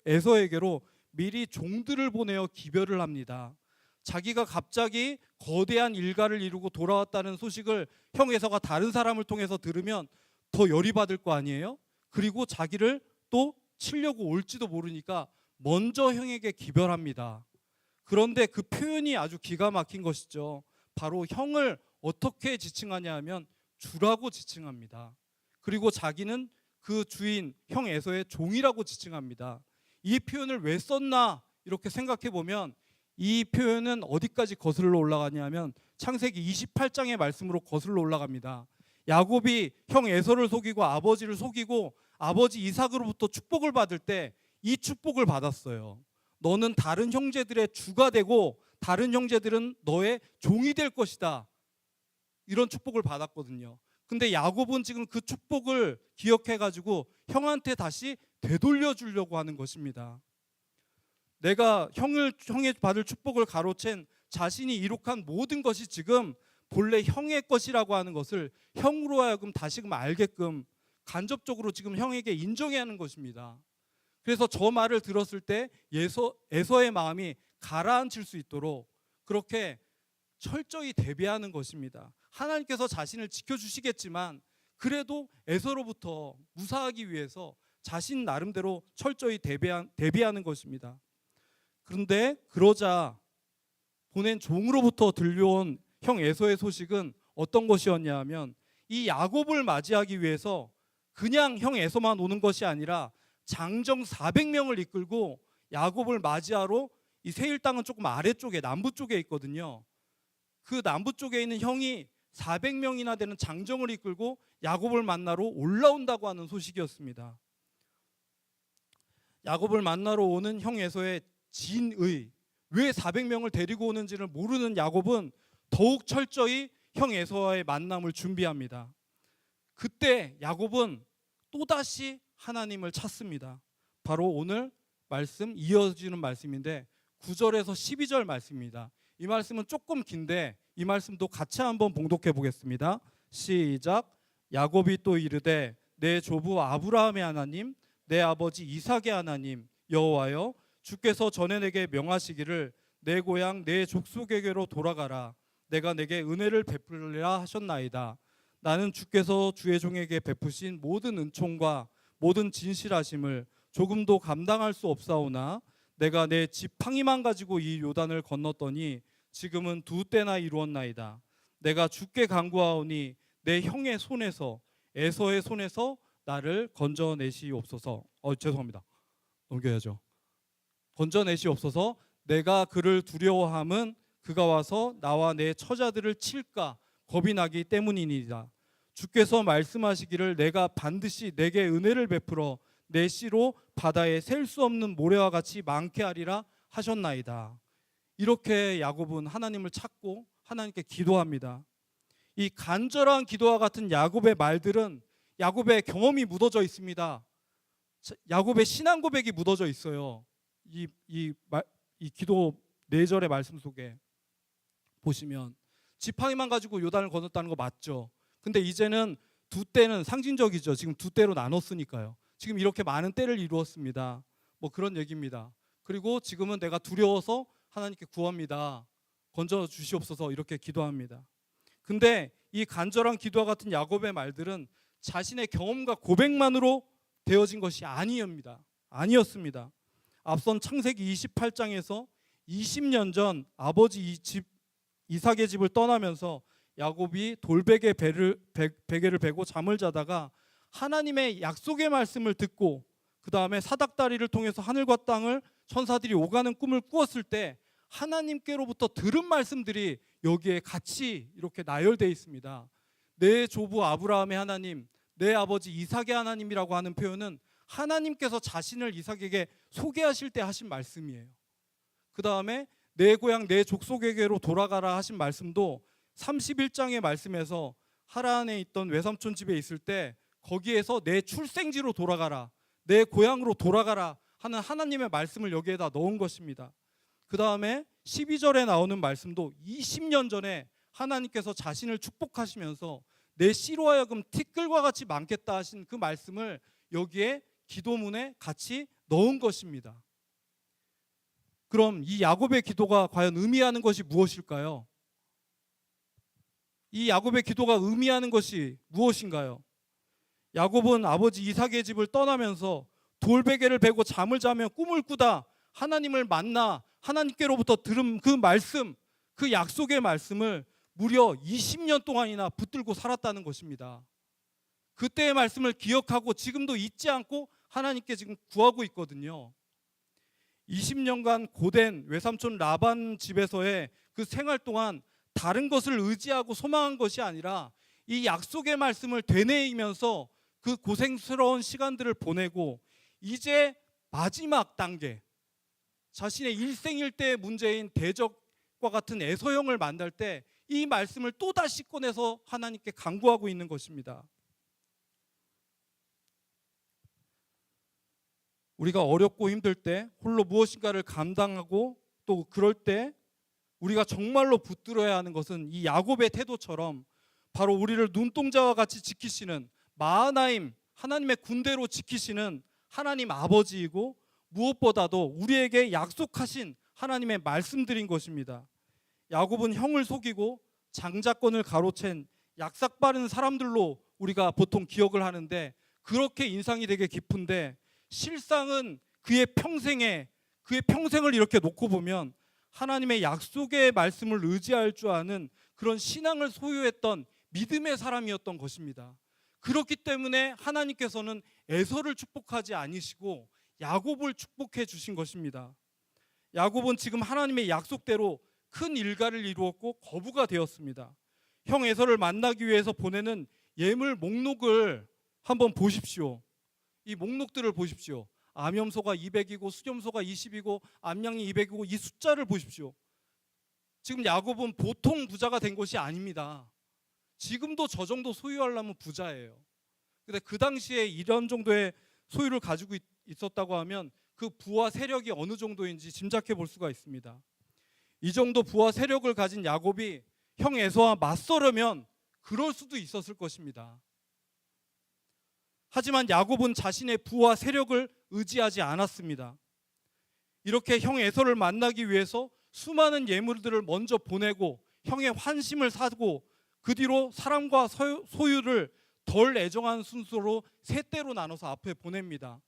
에서에게로 미리 종들을 보내어 기별을 합니다. 자기가 갑자기 거대한 일가를 이루고 돌아왔다는 소식을 형 에서가 다른 사람을 통해서 들으면 더 열이 받을 거 아니에요? 그리고 자기를 또 치려고 올지도 모르니까 먼저 형에게 기별합니다. 그런데 그 표현이 아주 기가 막힌 것이죠. 바로 형을 어떻게 지칭하냐 하면 주라고 지칭합니다. 그리고 자기는 그 주인 형 에서의 종이라고 지칭합니다. 이 표현을 왜 썼나 이렇게 생각해 보면 이 표현은 어디까지 거슬러 올라가냐면 창세기 28장의 말씀으로 거슬러 올라갑니다. 야곱이 형 에서를 속이고 아버지를 속이고 아버지 이삭으로부터 축복을 받을 때 이 축복을 받았어요. 너는 다른 형제들의 주가 되고 다른 형제들은 너의 종이 될 것이다. 이런 축복을 받았거든요. 근데 야곱은 지금 그 축복을 기억해 가지고 형한테 다시 되돌려 주려고 하는 것입니다. 내가 형에 받을 축복을 가로챈 자신이 이룩한 모든 것이 지금 본래 형의 것이라고 하는 것을 형으로 하여금 다시금 알게끔 간접적으로 지금 형에게 인정해야 하는 것입니다. 그래서 저 말을 들었을 때 에서의 마음이 가라앉힐 수 있도록 그렇게 철저히 대비하는 것입니다. 하나님께서 자신을 지켜주시겠지만 그래도 에서로부터 무사하기 위해서 자신 나름대로 철저히 대비하는 것입니다. 그런데 그러자 보낸 종으로부터 들려온 형 에서의 소식은 어떤 것이었냐 하면 이 야곱을 맞이하기 위해서 그냥 형 에서만 오는 것이 아니라 장정 400명을 이끌고 야곱을 맞이하러 이 세일 땅은 조금 아래쪽에 남부 쪽에 있거든요. 그 남부 쪽에 있는 형이 400명이나 되는 장정을 이끌고 야곱을 만나러 올라온다고 하는 소식이었습니다. 야곱을 만나러 오는 형 에서의 진의, 왜 400명을 데리고 오는지를 모르는 야곱은 더욱 철저히 형 에서와의 만남을 준비합니다. 그때 야곱은 또다시 하나님을 찾습니다. 바로 오늘 말씀 이어지는 말씀인데 9절에서 12절 말씀입니다. 이 말씀은 조금 긴데 이 말씀도 같이 한번 봉독해 보겠습니다. 시작. 야곱이 또 이르되 내 조부 아브라함의 하나님 내 아버지 이삭의 하나님 여호와여 주께서 전에 내게 명하시기를 내 고향 내 족속에게로 돌아가라. 내가 내게 은혜를 베풀리라 하셨나이다. 나는 주께서 주의 종에게 베푸신 모든 은총과 모든 진실하심을 조금도 감당할 수 없사오나 내가 내 지팡이만 가지고 이 요단을 건넜더니 지금은 2때나 이루었나이다. 내가 주께 간구하오니 내 형의 손에서 에서의 손에서 나를 건져내시옵소서. 죄송합니다. 넘겨야죠. 건져내시옵소서. 내가 그를 두려워함은 그가 와서 나와 내 처자들을 칠까 겁이 나기 때문이니이다. 주께서 말씀하시기를 내가 반드시 내게 은혜를 베풀어 내 씨로 바다에 셀 수 없는 모래와 같이 많게 하리라 하셨나이다. 이렇게 야곱은 하나님을 찾고 하나님께 기도합니다. 이 간절한 기도와 같은 야곱의 말들은 야곱의 경험이 묻어져 있습니다. 야곱의 신앙 고백이 묻어져 있어요. 이 기도 4절의 말씀 속에 보시면 지팡이만 가지고 요단을 건넜다는 거 맞죠? 근데 이제는 두 떼는 상징적이죠. 지금 두 떼로 나눴으니까요. 지금 이렇게 많은 떼를 이루었습니다. 뭐 그런 얘기입니다. 그리고 지금은 내가 두려워서 하나님께 구합니다. 건져 주시옵소서 이렇게 기도합니다. 근데 이 간절한 기도와 같은 야곱의 말들은 자신의 경험과 고백만으로 되어진 것이 아니었습니다. 앞선 창세기 28장에서 20년 전 아버지 이삭의 집을 떠나면서 야곱이 베개를 베고 잠을 자다가 하나님의 약속의 말씀을 듣고 그 다음에 사닥다리를 통해서 하늘과 땅을 천사들이 오가는 꿈을 꾸었을 때 하나님께로부터 들은 말씀들이 여기에 같이 이렇게 나열되어 있습니다. 내 조부 아브라함의 하나님, 내 아버지 이삭의 하나님이라고 하는 표현은 하나님께서 자신을 이삭에게 소개하실 때 하신 말씀이에요. 그 다음에 내 고향 내 족속에게로 돌아가라 하신 말씀도 31장의 말씀에서 하란에 있던 외삼촌 집에 있을 때 거기에서 내 출생지로 돌아가라, 내 고향으로 돌아가라 하는 하나님의 말씀을 여기에다 넣은 것입니다. 그 다음에 12절에 나오는 말씀도 20년 전에 하나님께서 자신을 축복하시면서 내 씨로 하여금 티끌과 같이 많겠다 하신 그 말씀을 여기에 기도문에 같이 넣은 것입니다. 그럼 이 야곱의 기도가 과연 의미하는 것이 무엇일까요? 이 야곱의 기도가 의미하는 것이 무엇인가요? 야곱은 아버지 이삭의 집을 떠나면서 돌베개를 베고 잠을 자며 꿈을 꾸다 하나님을 만나 하나님께로부터 들은 그 말씀, 그 약속의 말씀을 무려 20년 동안이나 붙들고 살았다는 것입니다. 그때의 말씀을 기억하고 지금도 잊지 않고 하나님께 지금 구하고 있거든요. 20년간 고된 외삼촌 라반 집에서의 그 생활 동안 다른 것을 의지하고 소망한 것이 아니라 이 약속의 말씀을 되뇌이면서 그 고생스러운 시간들을 보내고 이제 마지막 단계, 자신의 일생일대의 문제인 대적과 같은 에서형을 만날 때 이 말씀을 또다시 꺼내서 하나님께 간구하고 있는 것입니다. 우리가 어렵고 힘들 때 홀로 무엇인가를 감당하고 또 그럴 때 우리가 정말로 붙들어야 하는 것은 이 야곱의 태도처럼 바로 우리를 눈동자와 같이 지키시는 마하나임, 하나님의 군대로 지키시는 하나님 아버지이고 무엇보다도 우리에게 약속하신 하나님의 말씀들인 것입니다. 야곱은 형을 속이고 장자권을 가로챈 약삭빠른 사람들로 우리가 보통 기억을 하는데 그렇게 인상이 되게 깊은데 실상은 그의 평생을 이렇게 놓고 보면 하나님의 약속의 말씀을 의지할 줄 아는 그런 신앙을 소유했던 믿음의 사람이었던 것입니다. 그렇기 때문에 하나님께서는 에서를 축복하지 아니시고 야곱을 축복해 주신 것입니다. 야곱은 지금 하나님의 약속대로 큰 일가를 이루었고 거부가 되었습니다. 형 에서를 만나기 위해서 보내는 예물 목록을 한번 보십시오. 이 목록들을 보십시오. 암염소가 200이고 수염소가 20이고 암양이 200이고 이 숫자를 보십시오. 지금 야곱은 보통 부자가 된 것이 아닙니다. 지금도 저 정도 소유하려면 부자예요. 근데 그 당시에 이런 정도의 소유를 가지고 있었다고 하면 그 부와 세력이 어느 정도인지 짐작해 볼 수가 있습니다. 이 정도 부와 세력을 가진 야곱이 형 에서와 맞서려면 그럴 수도 있었을 것입니다. 하지만 야곱은 자신의 부와 세력을 의지하지 않았습니다. 이렇게 형 에서를 만나기 위해서 수많은 예물들을 먼저 보내고 형의 환심을 사고 그 뒤로 사람과 소유를 덜 애정한 순서로 세 때로 나눠서 앞에 보냅니다.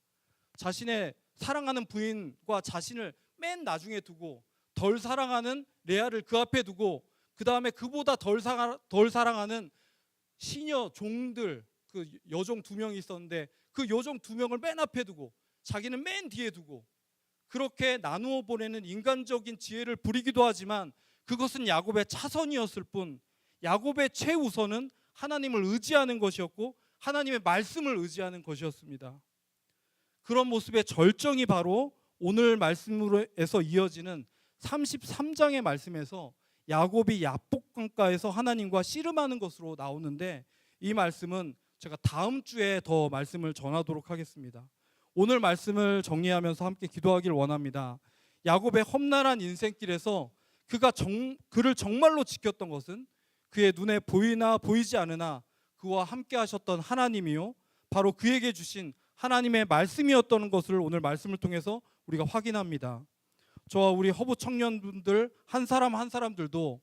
자신의 사랑하는 부인과 자신을 맨 나중에 두고 덜 사랑하는 레아를 그 앞에 두고 그 다음에 그보다 덜 사랑하는 시녀 종들 그 여종 2명이 있었는데 그 여종 2명을 맨 앞에 두고 자기는 맨 뒤에 두고 그렇게 나누어 보내는 인간적인 지혜를 부리기도 하지만 그것은 야곱의 차선이었을 뿐 야곱의 최우선은 하나님을 의지하는 것이었고 하나님의 말씀을 의지하는 것이었습니다. 그런 모습의 절정이 바로 오늘 말씀으로에서 이어지는 33장의 말씀에서 야곱이 야복강가에서 하나님과 씨름하는 것으로 나오는데 이 말씀은 제가 다음 주에 더 말씀을 전하도록 하겠습니다. 오늘 말씀을 정리하면서 함께 기도하길 원합니다. 야곱의 험난한 인생길에서 그를 정말로 지켰던 것은 그의 눈에 보이나 보이지 않으나 그와 함께 하셨던 하나님이요 바로 그에게 주신 하나님의 말씀이었던 것을 오늘 말씀을 통해서 우리가 확인합니다. 저와 우리 허브 청년분들 한 사람 한 사람들도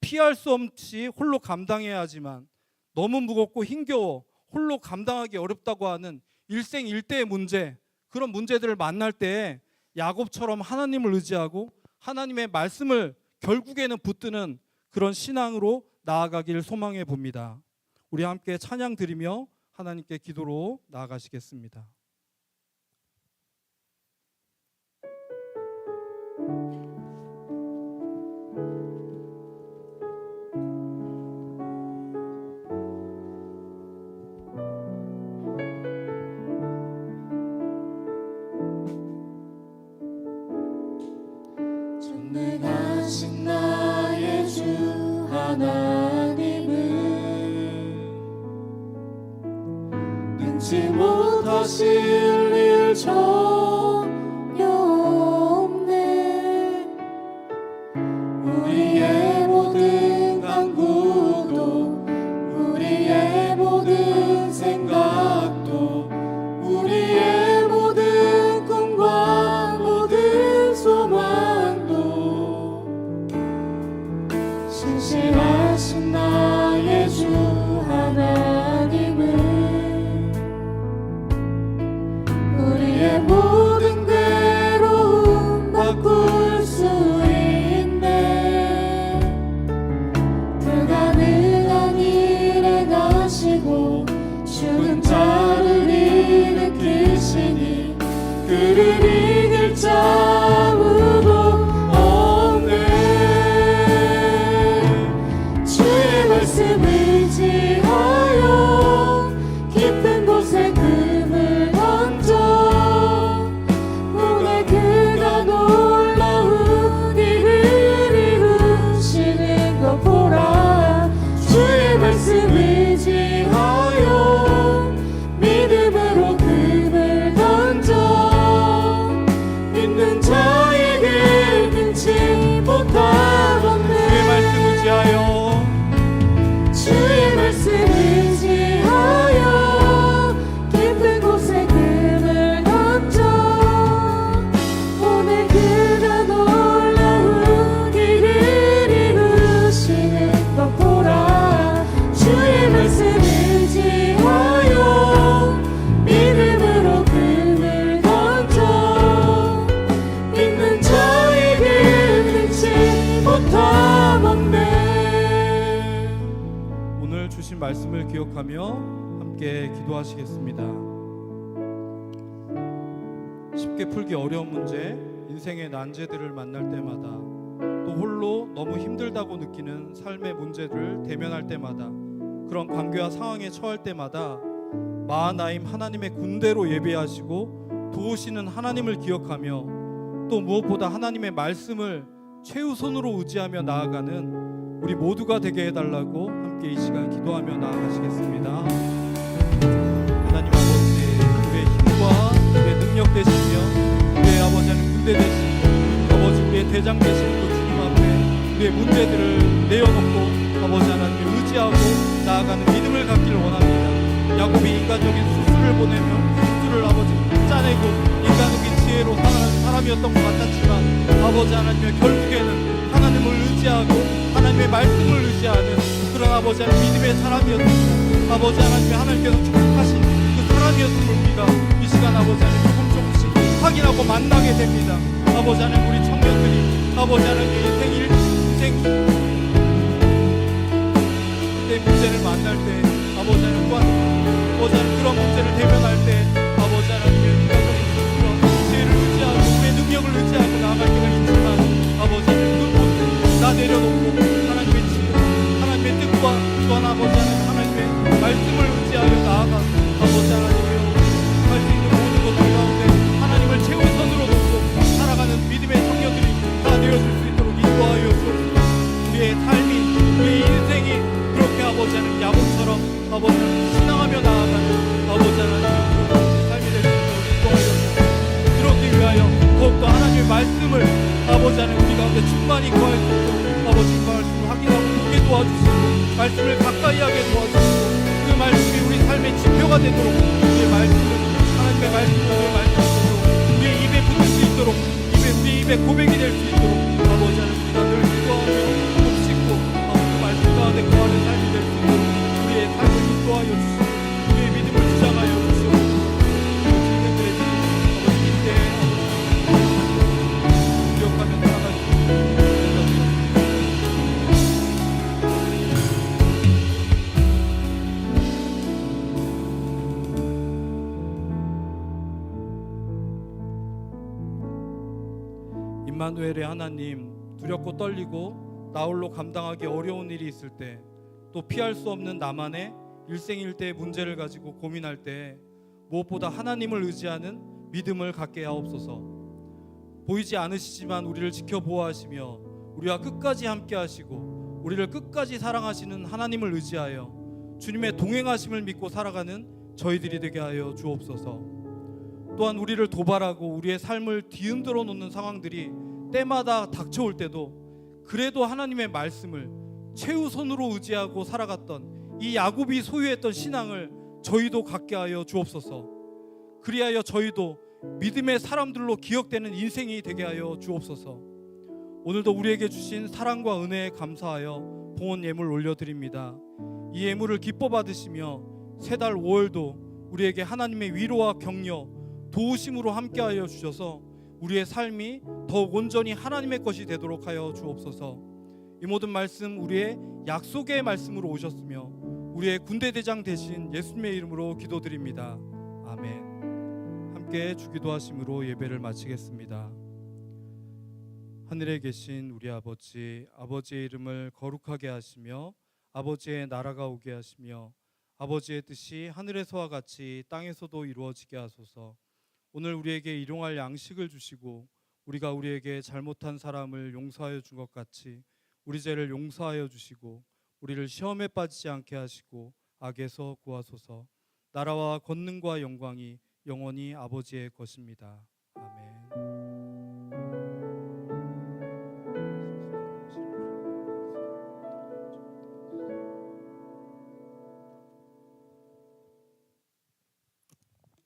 피할 수 없이 홀로 감당해야 하지만 너무 무겁고 힘겨워 홀로 감당하기 어렵다고 하는 일생일대의 문제, 그런 문제들을 만날 때 야곱처럼 하나님을 의지하고 하나님의 말씀을 결국에는 붙드는 그런 신앙으로 나아가길 소망해 봅니다. 우리 함께 찬양 드리며 하나님께 기도로 나아가시겠습니다. 전능하신 나의 주 하나님은 능치 못하실 일 전혀 없네. 우리의 모든 간구도 우리의 모든 생각도 우리의 모든 꿈과 모든 소망도 신실하신 나의 주 하나님은 우리의 모든 괴로움 바꿀 수 있네. 불가능한 일에 가시고 죽은 자를 일으키시니 그를 이길 자 아무도 없네. 주의 말씀 의지하여 깊은 곳에 금을 던져 오늘 그가 놀라운 일을 이루시는 것 보라. 주의 말씀 의지하여 믿음으로 금을 던져 믿는 자에게 능치 못함 없네. 주의 말씀 의지하여 주의 말씀 의지하여 깊은 곳에 금을 던져 오늘 그가 놀라운 일을 이루시는 것 보라. 주의 말씀 의지하여 믿음으로 금을 던져 믿는 자에게 능치 못함 없네. 오늘 주신 말씀을 기억하며 함께 기도하시겠습니다. 쉽게 풀기 어려운 문제, 인생의 난제들을 만날 때마다 또 홀로 너무 힘들다고 느끼는 삶의 문제를 대면할 때마다 그런 관계와 상황에 처할 때마다 마하나임 하나님의 군대로 예배하시고 도우시는 하나님을 기억하며 또 무엇보다 하나님의 말씀을 최우선으로 의지하며 나아가는 우리 모두가 되게 해달라고 함께 이 시간 기도하며 나아가시겠습니다. 하나님 아버지, 우리의 힘과 우리의 능력 되시며 우리의 아버지 하나님 군대 되시고 아버지 우리의 대장 되시는 그 주님 앞에 우리의 문제들을 내어놓고 아버지 하나님을 의지하고 나아가는 믿음을 갖기를 원합니다. 야곱이 인간적인 수술을 보내며 수술을 아버지 짜내고 인간적인 지혜로 살아가는 사람이었던 것 같았지만 아버지 하나님의 결국에는 하나님을 의지하고 하나님의 말씀을 의지하는 그런 아버지 하나님 믿음의 사람이었고 아버지 하나님의 하나님께서 축복하신 그 사람이었음을 우리가 이 시간 아버지 하나님 조금씩 확인하고 만나게 됩니다. 아버지 하나님 우리 청년들이 아버지 하나님 인생 내 문제를 만날 때 아버지 하나님 또한 아버지 하나님 그런 문제를 대면할 때 아버지 하나님의 인간적인 힘으로 죄를 의지하고 우리의 능력을 의지하고 나아갈 때가 있지만 아버지 하나님 그곳에 다 내려놓고 하나님의 지혜 하나님의 뜻과 또한 아버지 하나님의 말씀을 의지하여 나아가 아버지 하나님의 할 수 있는 모든 것들 가운데 하나님을 최우선으로 놓고 살아가는 믿음의 청년들이 다 되어질 수 있도록 인도하여 주옵소서. 우리의 삶이 우리의 인생이 그렇게 아버지 하나님 야곱처럼 아버지 하나님 신앙하며 나아가는 아버지 하나님 삶이 될 수 있도록 인도하여 주옵소서. 그렇기 위하여 더욱더 하나님의 말씀을 아버지 하나님 우리 가운데 충만히 구할 수 있도록 아버지 그 말씀을 확인하고 보게 도와주시고 말씀을 가까이 하게 도와주시고 그 말씀이 우리 삶의 지표가 되도록 우리의 말씀을 하나님의 말씀을 우리의 말씀으로 우리의 입에 붙을 수 있도록 우리 입에 고백이 될 수 있도록 아버지 하나님 우리가 늘 기도하며 묵씹고 그 말씀 가운데 거하는 삶이 될 수 있도록 우리의 삶을 인도하여 주시고 우리의 믿음을 주장하여 주시고 주님들의 아버지 이때에 기억하며 살아갈 수 있도록 임마누엘의 하나님, 두렵고 떨리고 나홀로 감당하기 어려운 일이 있을 때, 또 피할 수 없는 나만의 일생일대의 문제를 가지고 고민할 때 무엇보다 하나님을 의지하는 믿음을 갖게 하옵소서. 보이지 않으시지만 우리를 지켜보호하시며 우리와 끝까지 함께 하시고 우리를 끝까지 사랑하시는 하나님을 의지하여 주님의 동행하심을 믿고 살아가는 저희들이 되게 하여 주옵소서. 또한 우리를 도발하고 우리의 삶을 뒤흔들어 놓는 상황들이 때마다 닥쳐올 때도 그래도 하나님의 말씀을 최우선으로 의지하고 살아갔던 이 야곱이 소유했던 신앙을 저희도 갖게 하여 주옵소서. 그리하여 저희도 믿음의 사람들로 기억되는 인생이 되게 하여 주옵소서. 오늘도 우리에게 주신 사랑과 은혜에 감사하여 봉헌 예물 올려드립니다. 이 예물을 기뻐 받으시며 새 달 5월도 우리에게 하나님의 위로와 격려 도우심으로 함께하여 주셔서 우리의 삶이 더욱 온전히 하나님의 것이 되도록 하여 주옵소서. 이 모든 말씀 우리의 약속의 말씀으로 오셨으며 우리의 군대대장 되신 예수님의 이름으로 기도드립니다. 아멘. 함께 주기도하심으로 예배를 마치겠습니다. 하늘에 계신 우리 아버지, 아버지의 이름을 거룩하게 하시며 아버지의 나라가 오게 하시며 아버지의 뜻이 하늘에서와 같이 땅에서도 이루어지게 하소서. 오늘 우리에게 일용할 양식을 주시고 우리가 우리에게 잘못한 사람을 용서하여 준 것 같이 우리 죄를 용서하여 주시고 우리를 시험에 빠지지 않게 하시고 악에서 구하소서. 나라와 권능과 영광이 영원히 아버지의 것입니다.